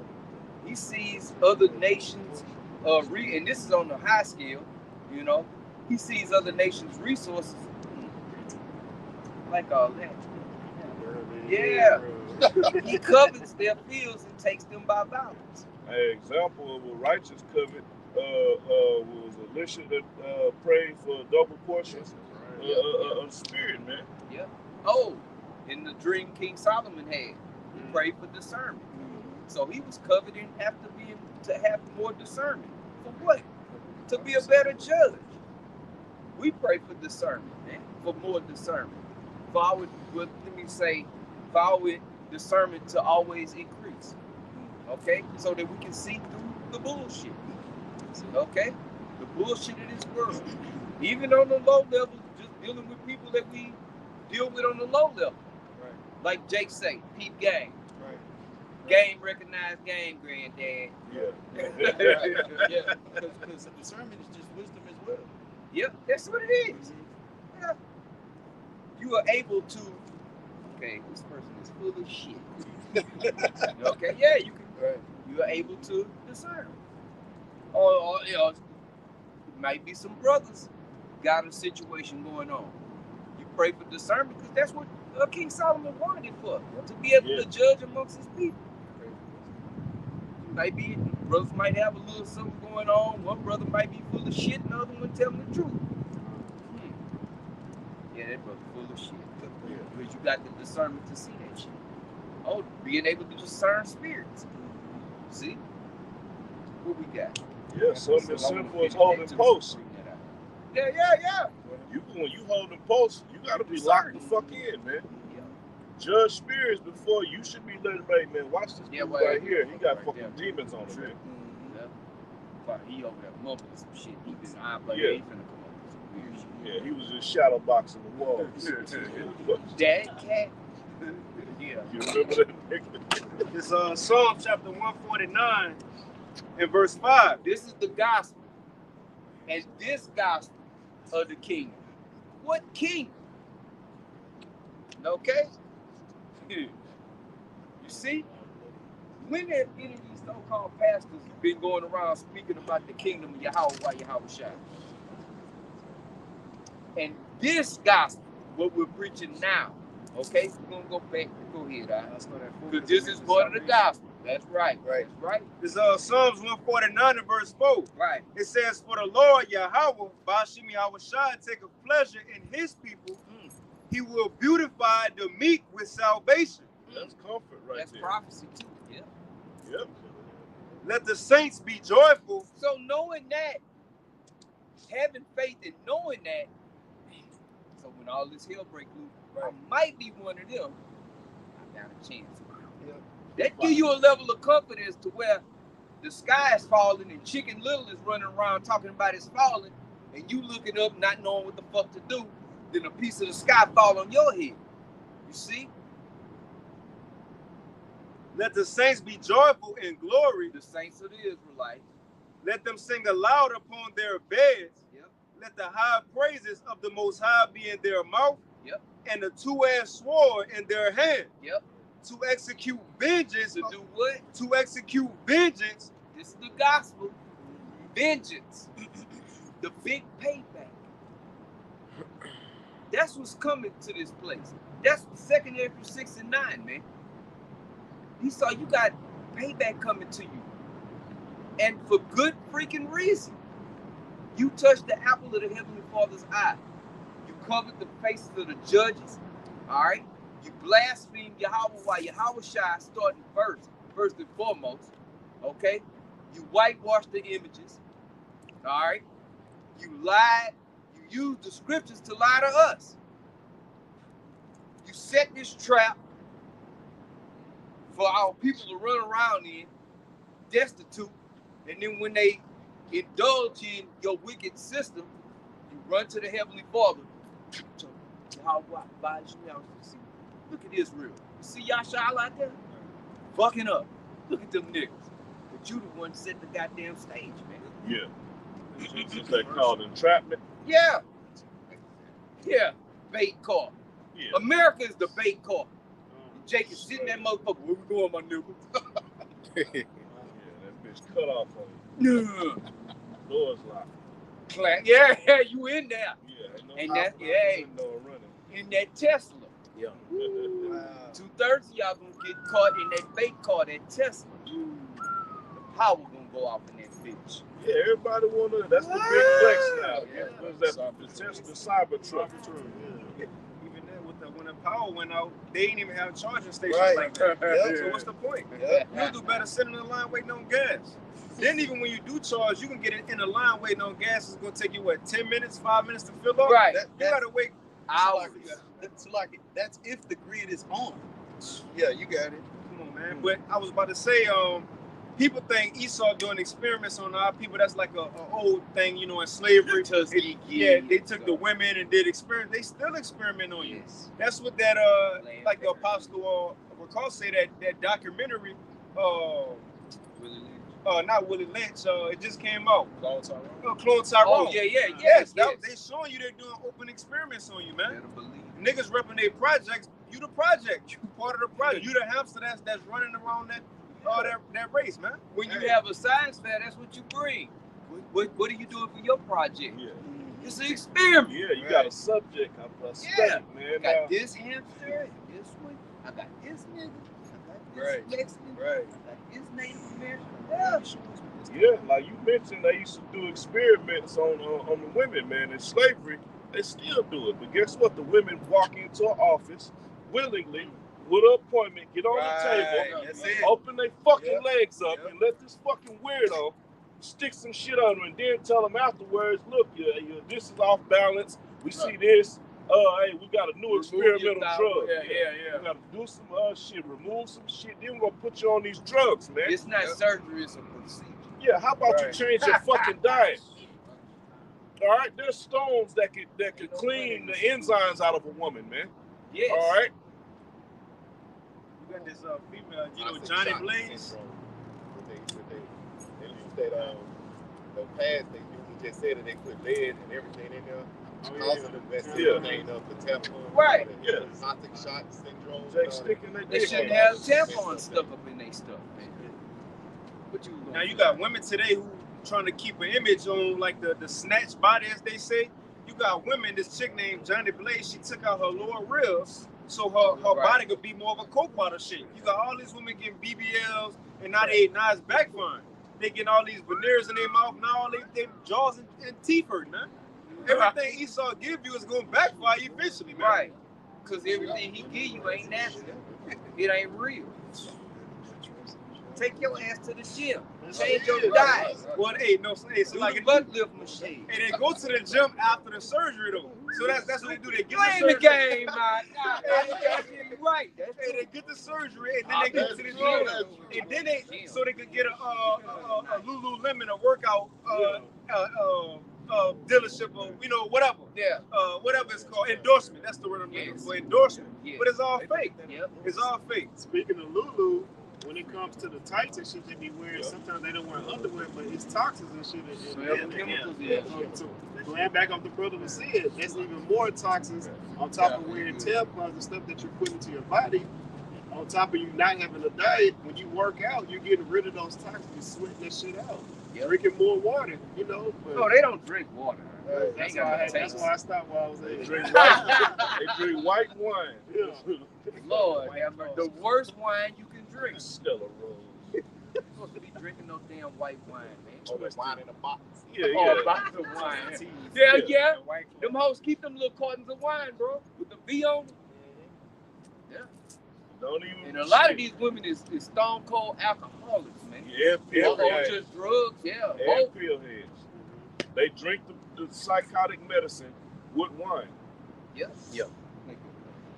He sees other nations, and this is on the high scale, you know, he sees other nations' resources like all that. Yeah. He covets their fields and takes them by violence. An example of a righteous covenant was Elisha that prayed for a double portion of spirit, man. Yeah. Oh, in the dream King Solomon had, he prayed for discernment. So he was coveting to have more discernment. For what? To be a better judge. We pray for discernment, man. For more discernment. For our discernment to always increase. Okay? So that we can see through the bullshit. Okay? The bullshit of this world. Even on the low level, just dealing with people that we deal with on the low level. Right. Like Jake say, peep game. Right. Game recognized game, granddad. Yeah. Yeah, because discernment is just wisdom as well. Yep, that's what it is. Yeah. You are able to, okay, this person is full of shit. Okay, yeah, you can. Right. You are able to discern. Or you know, it might be some brothers got a situation going on. You pray for discernment because that's what King Solomon wanted it for, to be able to judge amongst his people. Maybe brothers might have a little something going on. One brother might be full of shit, and the other one telling the truth. Yeah, that brother full of shit. Because you got the discernment to see that shit. Oh, being able to discern spirits. See? What we got? Yeah, something as simple as holding posts. Yeah. When you holding posts, you gotta be locked the fuck in, man. Judge spirits before you should be letting man. Watch this dude right here. He got fucking demons on him, man. He over there mumbling some shit. He been eyeing like he finna come up with some weird shit. Yeah, he was just shadow boxing the walls. That cat. Yeah. You remember that nigga? It's Psalm chapter 149 and verse 5. This is the gospel. And this gospel of the kingdom. What kingdom? Okay? You see? when have any of these so-called pastors been going around speaking about the kingdom of Yahweh while Yahweh shine? And this gospel, what we're preaching now, okay? We're gonna go back. Go ahead, because this is part of the gospel. That's right. Right. That's right. It's Psalms 149 and verse 4. Right. It says, "For the Lord Yahweh, Bashim Yahushua, take a pleasure in his people. He will beautify the meek with salvation." That's comfort right That's there. prophecy too. Yeah. Yep. Let the saints be joyful. So knowing that, having faith in knowing that, so when all this hell break loose, I might be one of them. I got a chance. Yeah. That give you a level of confidence to where the sky is falling and Chicken Little is running around talking about it's falling, and you looking up not knowing what the fuck to do, then a piece of the sky fall on your head. You see? Let the saints be joyful in glory. The saints of the Israelites. Let them sing aloud upon their beds. Yep. Let the high praises of the Most High be in their mouth. Yep. And the two-edged sword in their hand. Yep. To execute vengeance. To do what? To execute vengeance. This is the gospel. Vengeance. The big payback. That's what's coming to this place. That's 2nd Ezra 6 and 9, man. Esau, you got payback coming to you. And for good freaking reason. You touched the apple of the Heavenly Father's eye. You covered the faces of the judges. All right? You blasphemed Yahweh while Yahweh Shai starting first and foremost. Okay? You whitewashed the images. All right? You lied. You used the scriptures to lie to us. You set this trap for our people to run around in, destitute, and then when they indulge in your wicked system, you run to the Heavenly Father. Look at Israel. You see Yasha'al out there? Fucking up. Look at them niggas. But you the one set the goddamn stage, man. Yeah. Is that called entrapment? Yeah. Yeah. Bait car. Yeah. America is the bait car. Jake is sitting that motherfucker. Where we going, my nigga? Yeah, that bitch cut off on you. No. Doors locked. Yeah, you in there. Yeah, ain't no And hop that- out the yeah. window running. In that Tesla. Yeah. Wow. 2/3 of y'all gonna get caught in that bait car, that Tesla. The power gonna go off in that bitch. Yeah, everybody wanna. That's the big flex now. Yeah. What's that? The Tesla Cybertruck. Even then, when the power went out, they didn't even have charging stations Right. like that. Yep. So what's the point? Yep. You'll do better sitting in the line waiting on gas. Then even when you do charge, you can get it in the line waiting on gas. It's gonna take you what, 10 minutes, 5 minutes to fill up? Right. You gotta wait. Hours. That's if the grid is on. Yeah, you got it. Come on, man. But I was about to say, people think Esau doing experiments on our people. That's like a old thing, you know, in slavery. They took the women and did experiments. They still experiment on you. Yes. That's what that like the apostle recall say that documentary not Willie Lynch, it just came out. Clone Tyrone. Clone Tyrone. Oh, yeah. Yes, they showing you they're doing open experiments on you, man. Better believe. Niggas repping their projects. You the project. You part of the project. You the hamster that's running around that race, man. When you have a science fair, that's what you bring. What are you doing for your project? Yeah. It's an experiment. Yeah, you got a subject, a state, Yeah. man. I got this hamster, this one. I got this nigga. I got this Right. Mexican. Right. I got this Native American. Yeah. Yeah, like you mentioned, they used to do experiments on the women, man. In slavery, they still do it. But guess what? The women walk into an office willingly with an appointment, get on the table, That's it. open their fucking Yep. legs up, Yep. and let this fucking weirdo stick some shit on them, and then tell them afterwards, look, this is off balance. We see this. Hey, we got a new experimental drug. Yeah. We got to do some shit, remove some shit. Then we're gonna put you on these drugs, man. It's not surgery, it's a procedure. Yeah, how about you Right. change your fucking diet? All right, there's stones that could clean the enzymes out of a woman, man. Yes. All right. You got this female, you know, Johnny Blaze. They use that the pads they usually just said that they put lead and everything in there. Causing them that thing of the tampon. Right. Yeah. Toxic shock syndrome. They sticking their They dick shouldn't in. have tampons stuck up in their stuff, man. What you Now you got women today who trying to keep an image on like the snatch body, as they say. You got women. This chick named Johnny Blaze. She took out her lower ribs so her body could be more of a coke bottle shape. You got all these women getting BBLs, and now it's backfiring. They getting all these veneers in their mouth. Now all they jaws and teeth hurt, man. Everything Esau give you is going to backfire eventually, man. Right. Because everything he give you ain't natural. It ain't real. Take your ass to the gym. Change your diet. Well, hey, no, hey, so Do like the if butt lift machine. and they go to the gym after the surgery though. So that's what they do. They get Playing the the surgery. game, man. You're right. That's Hey, they get the surgery and then they go to the gym. And then so they could get a Lululemon, a workout dealership, or whatever. Yeah. Whatever it's called, endorsement. That's the word I'm looking for, endorsement. Yeah. But it's all fake. Yep. It's all fake. Speaking of Lulu, when it comes to the tights and shit they be wearing, sometimes they don't wear underwear, but it's toxins and shit. And chemicals, to land back off the brother was said, that's even more toxins on top of wearing tampons and stuff that you put into your body. On top of you not having a diet, when you work out, you're getting rid of those toxins, you're sweating that shit out. Yep. Drinking more water, But No, they don't drink water. They that's, ain't got no that's taste. why I stopped while I was They there. drink white wine. Yeah. Lord, the worst wine you can drink. Stella Rose. You're supposed to be drinking no damn white wine, man. Oh, that's wine in a box. Yeah, Oh, yeah. a box of wine. Yeah. Them hoes keep them little cartons of wine, bro, with the V on it. Yeah. Don't even. And a lot of these women is stone cold alcoholics, man. Yeah, pill Or heads. just drugs, yeah. And Both. pill heads. They drink the psychotic medicine with wine. Yeah. Yeah.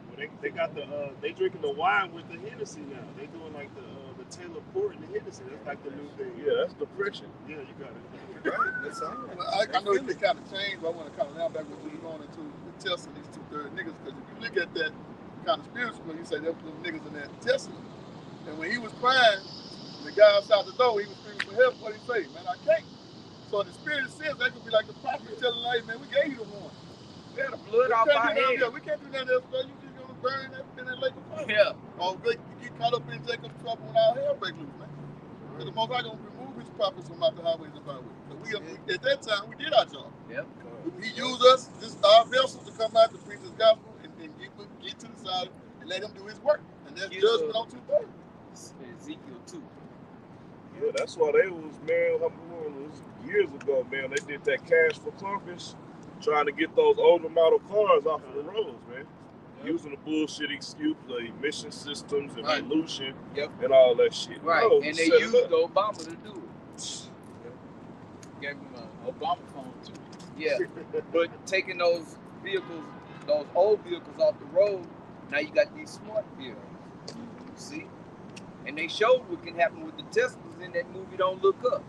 Well, they got they drinking the wine with the Hennessy now. They doing like the Taylor Port and the Hennessy. That's like the new thing. Yeah, that's depression. Yeah, you got it. Right. That's all. I know it kind of changed, but I want to kind of now back what we were going into the Tesla, these 2/3 niggas. Because if you look at that kind of spiritual, you say them niggas in that Tesla. And when he was crying, the guy outside the door, he was screaming for help. What did he say? Man, I can't. So in the spirit says that could be like the prophet telling, hey, man, we gave you the warning. Yeah, the blood off our head. Yeah, we can't do nothing else, bro. You just gonna burn in that lake of fire. Yeah. Or you get caught up in Jacob's trouble when our hell break loose, man. Because the Most High gonna remove his prophets from out the highways and byways. So at that time, we did our job. Yep. He used us, just our vessels, to come out to preach his gospel and get to the side and let him do his work. And that's judgment on 2/3. Ezekiel 2. Yeah, that's why they was, man, it was years ago, man. They did that cash for clunkers, trying to get those older model cars off of the roads, man. Using the bullshit excuse, the emission systems and pollution and all that shit. Right, No, and they set it used up. Obama to do it. Gave him an Obama phone, too. Yeah, but taking those vehicles, those old vehicles off the road, now you got these smart vehicles. See? And they showed what can happen with the Teslas in that movie Don't Look Up.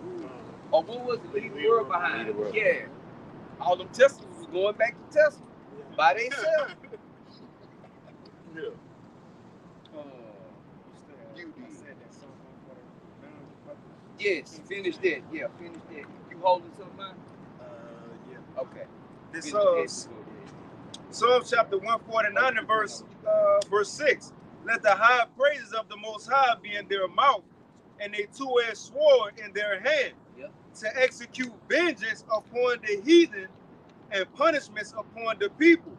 Or what was it? Leave the World Behind. Leave the World. Yeah. All them Teslas was going back to Tesla by themselves. Yeah. Yes, finish that. Yeah, finish that. You holding something, man? Yeah. Okay. This Finish Psalms chapter 149 and verse 6. Let the high praises of the Most High be in their mouth, and a two-edged sword in their hand, to execute vengeance upon the heathen and punishments upon the people,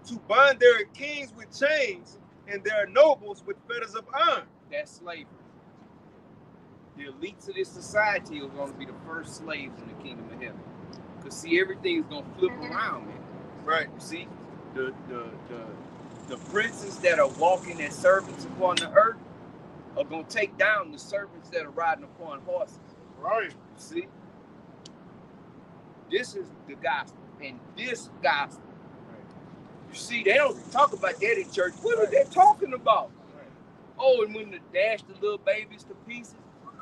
to bind their kings with chains and their nobles with fetters of iron. That's slavery. The elites of this society are going to be the first slaves in the kingdom of heaven. Because see, everything's going to flip around, man. Right. You see, the princes that are walking as servants upon the earth are going to take down the servants that are riding upon horses. Right. You see, this is the gospel, and this gospel. You see, they don't talk about that in church. What are they talking about? Oh, and when they dash the little babies to pieces.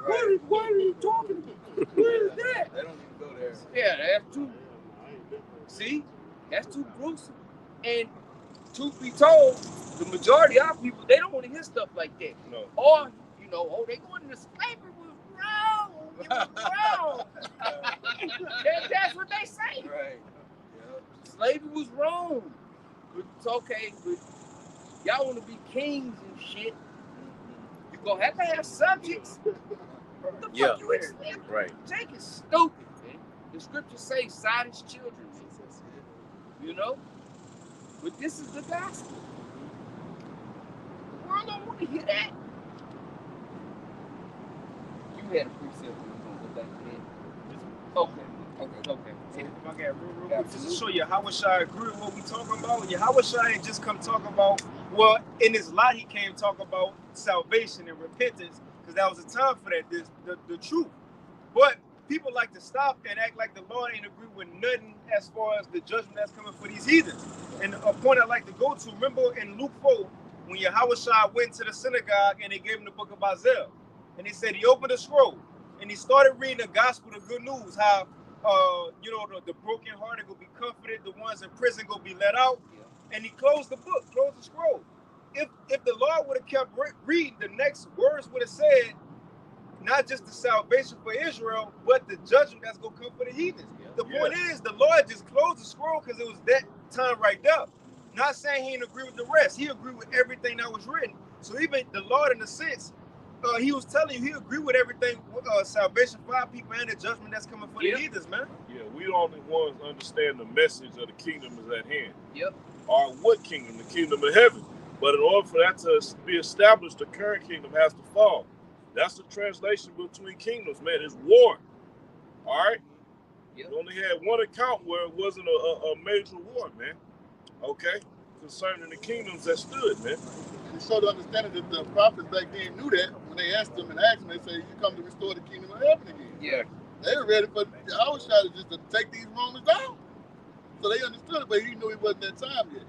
What are you talking about? What is that? They don't even go there. Yeah, that's too. See, that's too gruesome. And truth be told, the majority of our people, they don't want to hear stuff like that. No. Or, they going into slavery was wrong. It was wrong. That's what they say. Right. Slavery was wrong. But it's okay. But y'all want to be kings and shit. You're going to have subjects. What the Yeah. fuck you expect? Right. Jake is stupid, man. The scriptures say side his children, man. You know? But this is the gospel. The world don't want to hear that. You had a precept, we're gonna go back to that. Okay. If I got real quick, just to show you how I agree with what we talking about. Yahushua ain't just come talk about, well, in his lot he came talk about salvation and repentance, because that was a time for that, the truth. But people like to stop and act like the Lord ain't agree with nothing as far as the judgment that's coming for these heathens. And a point I like to go to, remember in Luke 4, when Yahushua went to the synagogue and they gave him the book of Isaiah, and he said he opened the scroll and he started reading the gospel, the good news, how the brokenhearted will be comforted, the ones in prison will be let out. And he closed the book, closed the scroll. If the Lord would have kept reading, the next words would have said, not just the salvation for Israel, but the judgment that's going to come for the heathens. The point is, the Lord just closed the scroll because it was that time right there. Not saying he didn't agree with the rest. He agreed with everything that was written. So even the Lord, in a sense, he was telling you he agreed with everything, salvation for our people and the judgment that's coming for the heathens, man. Yeah, we the only ones understand the message of the kingdom is at hand. Yep. Or what kingdom? The kingdom of heaven. But in order for that to be established, the current kingdom has to fall. That's the translation between kingdoms, man. It's war. All right? Yep. We only had one account where it wasn't a major war, man. Okay? Concerning the kingdoms that stood, man. And so to understand that the prophets back then knew that when they asked them, they say, you come to restore the kingdom of heaven again. Yeah. They were ready for Yahushua just to take these Romans down. So they understood it, but he knew it wasn't that time yet.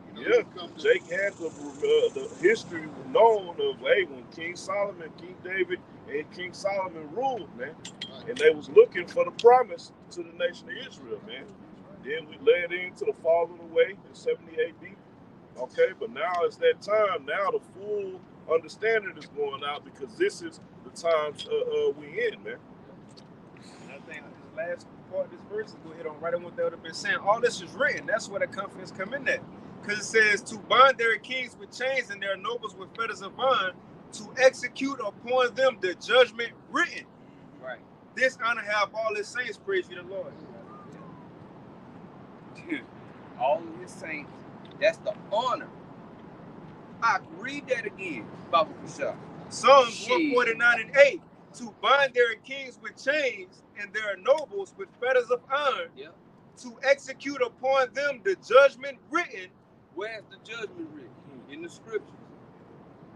Jake had the history known of, hey, when King Solomon, King David, and King Solomon ruled, man. Right. And they was looking for the promise to the nation of Israel, man. Then we led into the falling away in 70 AD. Okay, but now it's that time. Now the full understanding is going out because this is the times we in, man. And I think the last part of this verse is go ahead on right on what they would have been saying. All this is written. That's where the confidence come in at. Because it says, to bind their kings with chains and their nobles with fetters of iron, to execute upon them the judgment written. Right. This honor have all his saints, praise you the Lord. All of his saints, that's the honor. I can read that again, Baba Kushah. Psalms 149 and 8. To bind their kings with chains and their nobles with fetters of iron. Yep. To execute upon them the judgment written. Where's the judgment written? In the scriptures.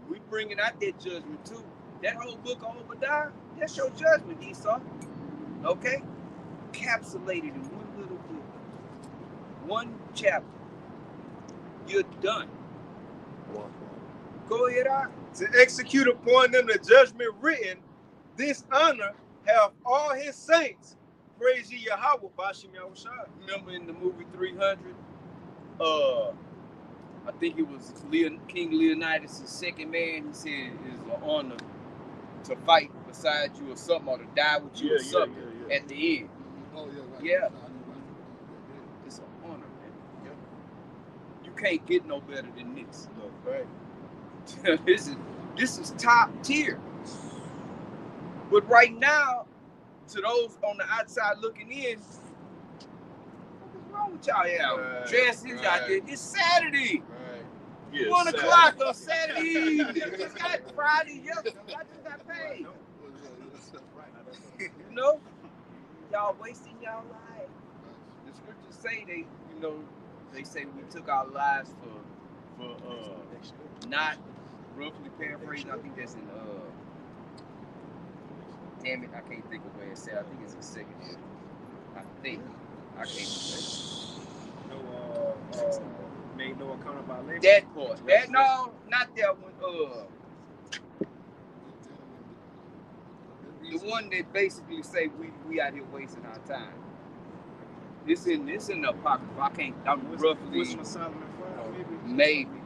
We bringing out that judgment too. That whole book of Obadiah, that's your judgment, Esau. Okay? Encapsulated in one little book. One chapter. You're done. Go ahead, to execute upon them the judgment written. This honor have all his saints. Praise ye Yahweh, Bashim Yahushua. Remember in the movie 300? I think it was King Leonidas' second man. He said it's an honor to fight beside you or something, or to die with you or something at the end. Oh, yeah, right. Yeah. It's an honor, man. Yep. You can't get no better than this. No, right. This is top tier. But right now, to those on the outside looking in, what's wrong with y'all? Yeah, dressing out there. It's Saturday. Right. Yeah, 1 o'clock on Saturday evening. Just got Friday. I just got paid. You know, y'all wasting y'all life. The scriptures say they say we took our lives for not roughly paraphrasing. I think that's in damn it, I can't think of where it said. I think it's in second year. I can't remember. Made no account of our labor. That part. No, not that one. The one that basically say we out here wasting our time. It's in the apocrypha. I'm roughly maybe.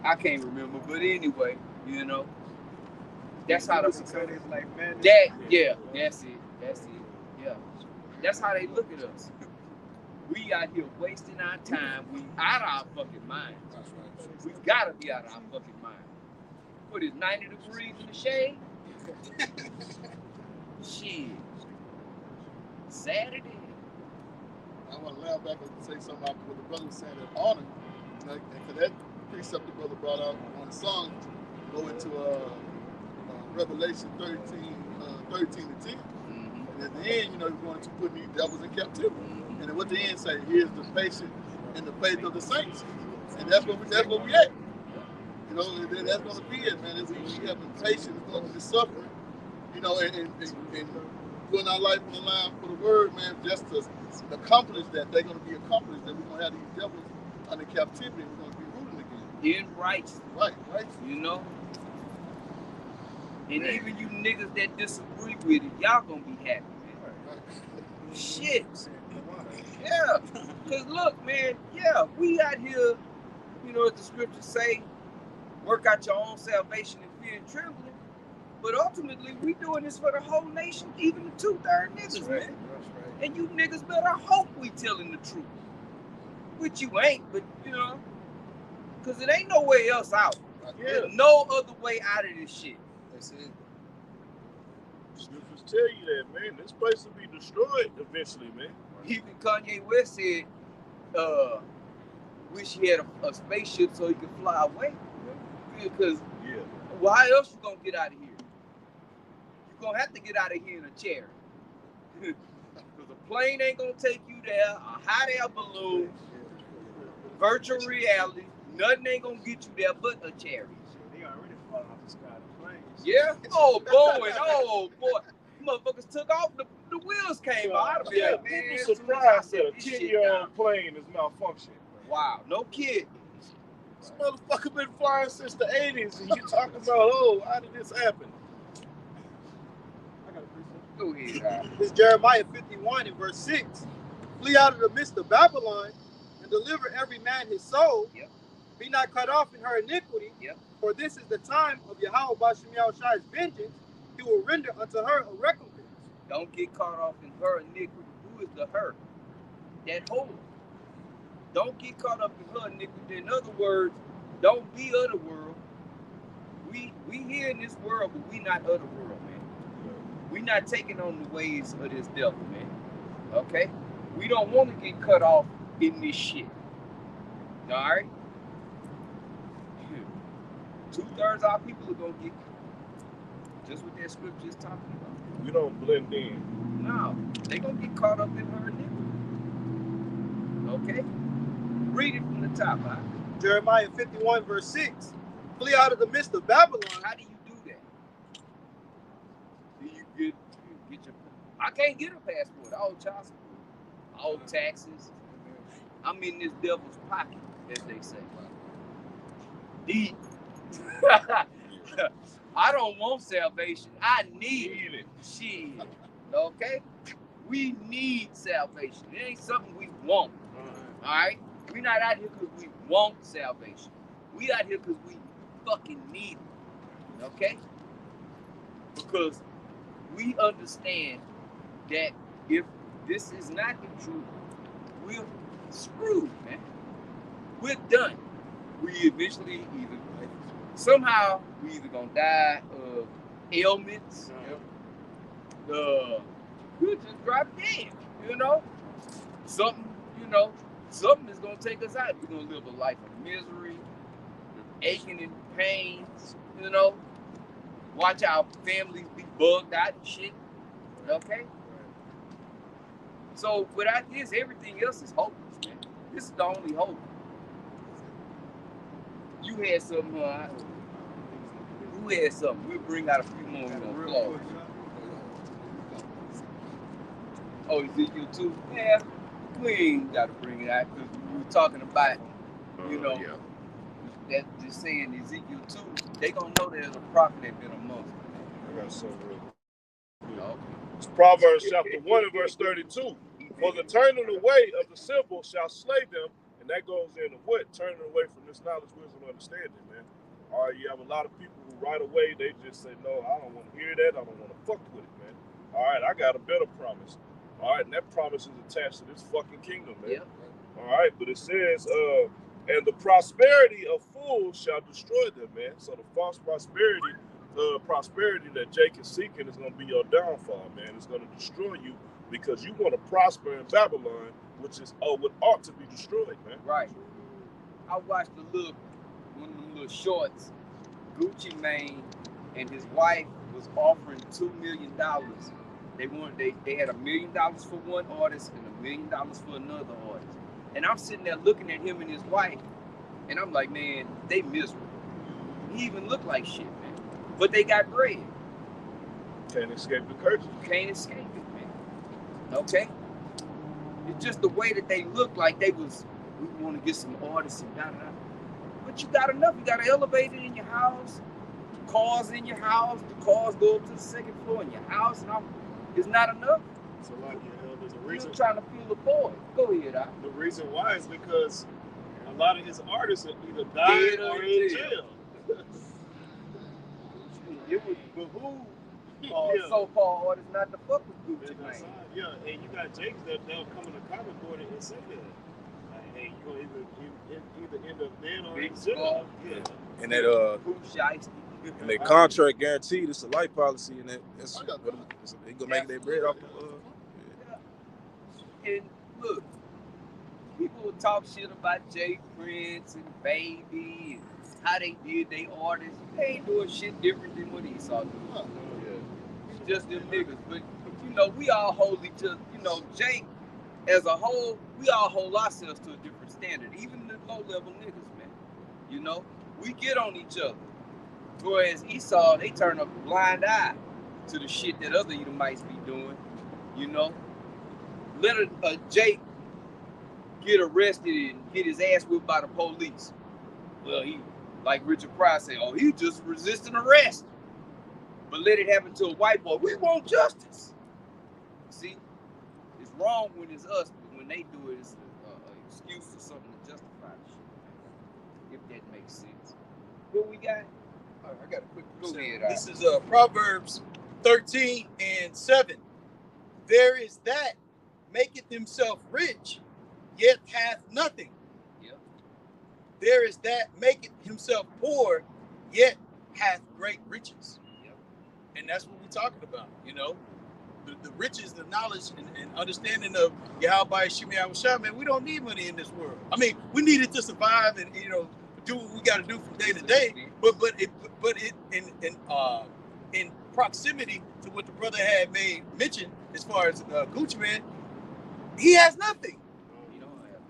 I can't remember, but anyway, that's how that's it. That's it. Yeah. That's how they look at us. We out here wasting our time. We out of our fucking minds. We gotta be out of our fucking mind. What is 90 degrees in the shade? Shit. Saturday. I want to laugh back and say something about what the brother was saying at honor. And for that precept the brother brought out on the song, go into Revelation 13 to 10. And at the end, you're going to put these devils in captivity. And then what the end say? Here's the patience and the faith of the saints. And that's what we at. You know, that's going to be it, man. We having patience under the suffering, you know, and putting our life on the line for the word, man, just to accomplish that. They're going to be accomplished, that we're going to have these devils under captivity and we're going to be ruling again. In rights. Right. You know? And even you niggas that disagree with it, y'all gonna be happy, man. Shit. Yeah. Cause look, man, yeah, we out here, you know what the scriptures say, work out your own salvation in fear and trembling. But ultimately, we doing this for the whole nation, even the 2/3 niggas, man. And you niggas better hope we telling the truth. Which you ain't, but you know, cause it ain't no way else out. There's no other way out of this shit. That's it. Scriptures tell you that, man. This place will be destroyed eventually, man. Even Kanye West said, wish he had a spaceship so he could fly away. Because, well, how else you gonna get out of here? You're gonna have to get out of here in a chair. Because a plane ain't gonna take you there, a hot air balloon, virtual reality, nothing ain't gonna get you there but a chariot. They already falling off the sky. The planes. Yeah? Oh, boy. Motherfuckers took off, the wheels came out. Yeah, people surprised that a 10-year-old plane is malfunctioning. Wow, no kid. This motherfucker been flying since the 80s, and you talking about, oh, how did this happen? I got a precept. Go ahead. This is Jeremiah 51 and verse 6. Flee out of the midst of Babylon and deliver every man his soul. Yep. Be not cut off in her iniquity. Yep. For this is the time of Yahweh Bashim Shai's vengeance. He will render unto her a recompense. Don't get caught off in her iniquity. Who is the her? That whore. Don't get caught up in her iniquity. In other words, don't be of the world. We here in this world, but we not of the world, man. We not taking on the ways of this devil, man. Okay? We don't want to get cut off in this shit. All right? 2/3 of our people are going to get just what that scripture is talking about. We don't blend in. No, they going to get caught up in her iniquity. Okay? Read it from the top, huh? Jeremiah 51 verse 6. Flee out of the midst of Babylon. How do you do that? Do you get your... I can't get a passport. All child support. All taxes. I'm in this devil's pocket, as they say. Deep. I don't want salvation. I need it. Shit. Okay? We need salvation. It ain't something we want. All right? We're not out here because we want salvation. We out here because we fucking need it. Okay? Because we understand that if this is not the truth, we're screwed, man. We're done. We eventually somehow we either gonna die of ailments, we'll just drop dead, you know? Something is gonna take us out. We're gonna live a life of misery, aching and pains, you know? Watch our families be bugged out and shit. Okay? So without this, everything else is hopeless, man. This is the only hope. You had something, who had something? We'll bring out a few more applause. Oh, Ezekiel 2? Yeah, we ain't got to bring it out because we were talking about, that just saying Ezekiel 2, they going to know there's a prophet that been among them. I got so real. No. It's Proverbs chapter 1 and verse 32. For the turning away of the simple shall slay them. And that goes into what? Turning away from this knowledge, wisdom, and understanding, man. All right, you have a lot of people who right away, they just say, no, I don't want to hear that. I don't want to fuck with it, man. All right, I got a better promise. All right, and that promise is attached to this fucking kingdom, man. Yep. All right, but it says, and the prosperity of fools shall destroy them, man. So the false prosperity prosperity that Jake is seeking is going to be your downfall, man. It's going to destroy you because you want to prosper in Babylon, which is what ought to be destroyed, man. Right. I watched one of them little shorts. Gucci Mane and his wife was offering $2 million. They had $1 million for one artist and $1 million for another artist. And I'm sitting there looking at him and his wife, and I'm like, man, they miserable. He even looked like shit, man. But they got bread. Can't escape the curse. You can't escape it, man. Okay? It's just the way that they look like we want to get some artists and da-da-da. But you got enough. You got an elevator in your house, cars in your house, the cars go up to the second floor in your house, and it's not enough. So like, there's a You're reason. trying to fill the void. Go ahead, Al. The reason why is because a lot of his artists have either died or in jail. It would behoove Yeah. so-called artists not to fuck with Gucci That's Mane. right. Yeah, and you got Jakes they'll come in the comment board and say that. Like, hey, you gonna either end up dead or Big in jail. Scar. Yeah. And that Who shiesty? and that contract guaranteed it's a life policy, and that's I got they gonna make their bread off the. And look, people will talk shit about Jay Prince and Baby and how they did they artists. They ain't doing shit different than what Esau do. It's just them niggas. But you know, we all hold each other. You know, Jake as a whole, we all hold ourselves to a different standard. Even the low level niggas, man. You know, we get on each other. Whereas Esau, they turn a blind eye to the shit that other Edomites be doing. You know, let a Jake get arrested and get his ass whipped by the police. Well, he, like Richard Pryor said, oh, he just resisting arrest. But let it happen to a white boy. We want justice. See, it's wrong when it's us, but when they do it, it's an excuse for something to justify the shit. If that makes sense. What we got? All right, I got a quick Go percent. ahead, This is Proverbs 13:7. There is that maketh himself rich, yet hath nothing. Yep. There is that maketh himself poor, yet hath great riches. Yep. And that's what we're talking about, you know. The riches, the knowledge, and understanding of Yahweh Shemi Awashah, man, we don't need money in this world. I mean, we need it to survive and, you know, do what we got to do from day to day. But it in proximity to what the brother had made mention as far as Gucci Man, he has nothing. You don't have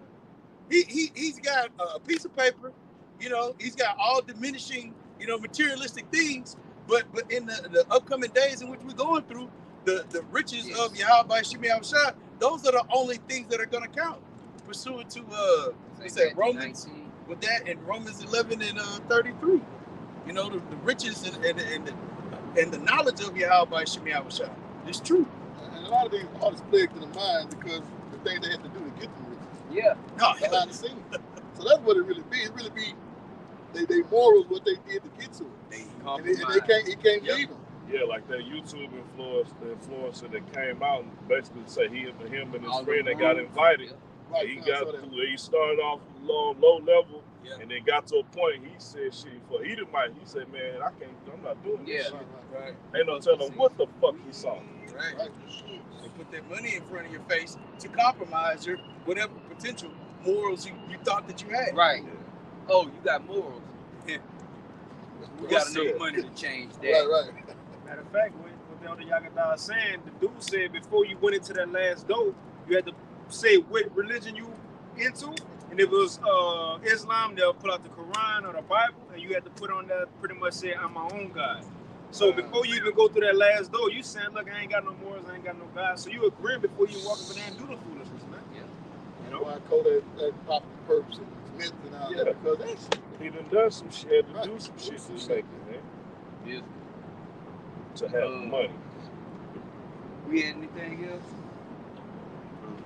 that. He's got a piece of paper, you know. He's got all diminishing, you know, materialistic things. But in the upcoming days in which we're going through, the riches of Yahweh Shemi Awashah, those are the only things that are going to count. Pursuant to what's that, Romans 19. with that in Romans 11 and 33. You know, the riches and the knowledge of Yahweh Shemi Awashah. It's true. And a lot of these artists plague to the mind because the things they have to do to get them riches Yeah. No, behind the scenes. So that's what it really be. It really be they morals, what they did to get to it. And he can't leave them. Yeah, like that YouTube influencer that came out and basically said him and his friend that got invited. Right, He I got saw that. he started off low level, Yeah. and then got to a point. He said, "Shit, for Edomite." He said, "Man, I'm not doing this Yeah. shit." Right. Ain't no telling what the fuck he saw. Right. Right. They put that money in front of your face to compromise your whatever potential morals you thought that you had. Right. Oh, you got morals. We got enough money to change that. Right. Matter of fact, what the other Yagadah is saying, the dude said before you went into that last door, you had to say what religion you into. And if it was Islam, they'll pull out the Quran or the Bible, and you had to put on that pretty much say, I'm my own God. So before you even go through that last door, you saying, look, I ain't got no morals, I ain't got no God. So you agree before you walk over there and do the foolishness, man. Yeah. You know? Why I call that pop perps and Smith and all Yeah. that, because that's He done done some shit, had to Right. do some shit to make it, man. Yeah. To have money. We had anything else?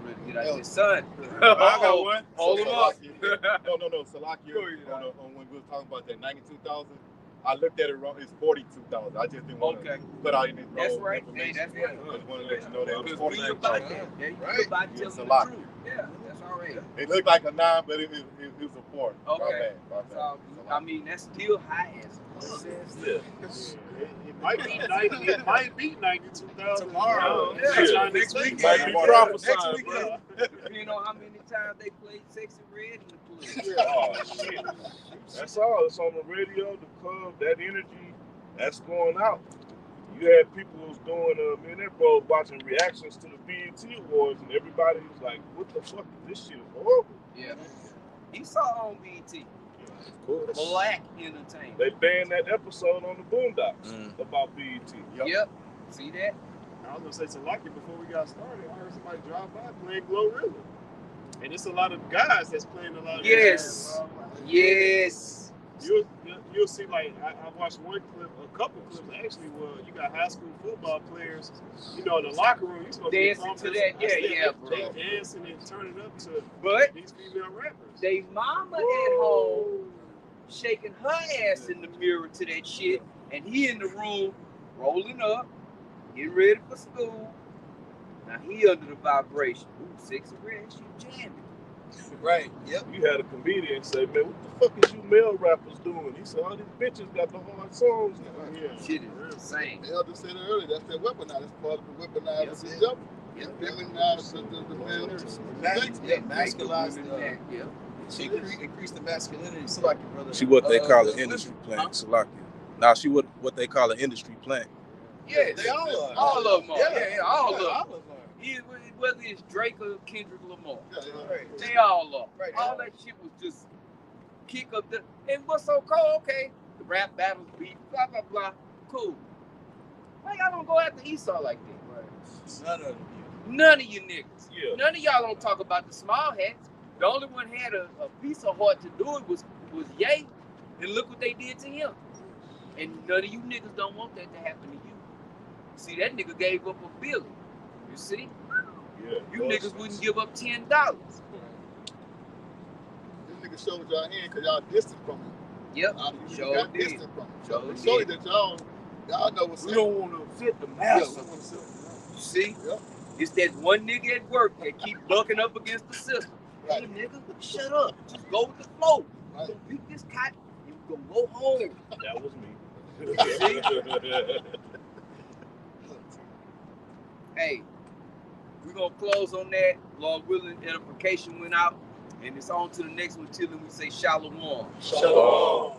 Ready to get out this sun. I got one. Hold him up. No. Salakia, on when we were talking about that 92,000, I looked at it wrong. It's 42,000. I just didn't want to Okay. put out any That's wrong right. Hey, information. that's right. I just want to let you know that it was Because we about 42,000. that. Yeah, you Right. about Yeah, telling it's a the lot. truth. Yeah, that's Alright. It looked like a 9, but it was a 4. Okay. My bad. So, I mean, that's still high as It might be 90. It might be 92,000 Tomorrow. Yeah. Next week. Might be prophesying, bro. You know how many times they played Sexy Red in the club? Oh, shit. That's all. It's on the radio, the club, that energy, that's going out. You had people who's doing, me and that bro watching reactions to the BET Awards, and everybody was like, what the fuck is this shit? Horrible. Yeah. He saw on BET. Of course. Black entertainment. They banned that episode on the Boondocks about BET. Yep. See that? I was gonna say Salaki before we got started. I heard somebody drive by playing Glorilla, and it's a lot of guys that's playing a lot of Yes. Yes. You'll see, like, I watched one clip, a couple clips actually, where you got high school football players, in the locker room, you supposed Dancing to to be that, yeah, bro. They dancing and turning up to But these female rappers. they mama at home shaking her ass in the mirror to that shit, and he in the room rolling up, getting ready for school. Now he under the vibration. Ooh, Sexy Red, she jamming. Right. Yep. You had a comedian say, man, what the fuck is you male rappers doing? He said, all these bitches got the hard songs now. Yeah. Shit is insane. The elder said it earlier. That's that weaponized. That's part of the weaponized Yes, of the it- devil. Yep. Feminized the male. Masculinized. Yeah. She increased the masculinity. So like your brother. She what they call an industry plant, Salakia. Now she what they call an industry plant. Yes. They all are. All of them are. Yeah, all of them. All of them. Whether it's Drake or Kendrick Lamar. Right. They all are. Right. All that shit was just kick up the. And what's so cool? Okay, the rap battles, beat, blah blah blah. Cool. Why y'all don't go after Esau like that? None of them. None of you niggas. Yeah. None of y'all don't talk about the small hats. The only one had a piece of heart to do it was Ye, and look what they did to him. And none of you niggas don't want that to happen to you. See, that nigga gave up $1 billion. You see? Yeah. You niggas wouldn't give up $10. This nigga showed y'all hand because y'all distant from him. Yep. You Sure got did. distant from him. Sure Show you did. that y'all know what's We up. don't want to upset the Yeah. master. You see? Yep. It's that one nigga at work that keep bucking up against the system. Right. Hey nigga, shut up. Just go with the flow. Right. You gonna beat this cotton, you gonna go home. That was me. Hey, we're gonna close on that. Lord willing, edification went out. And it's on to the next one till we say shalom. Shalom.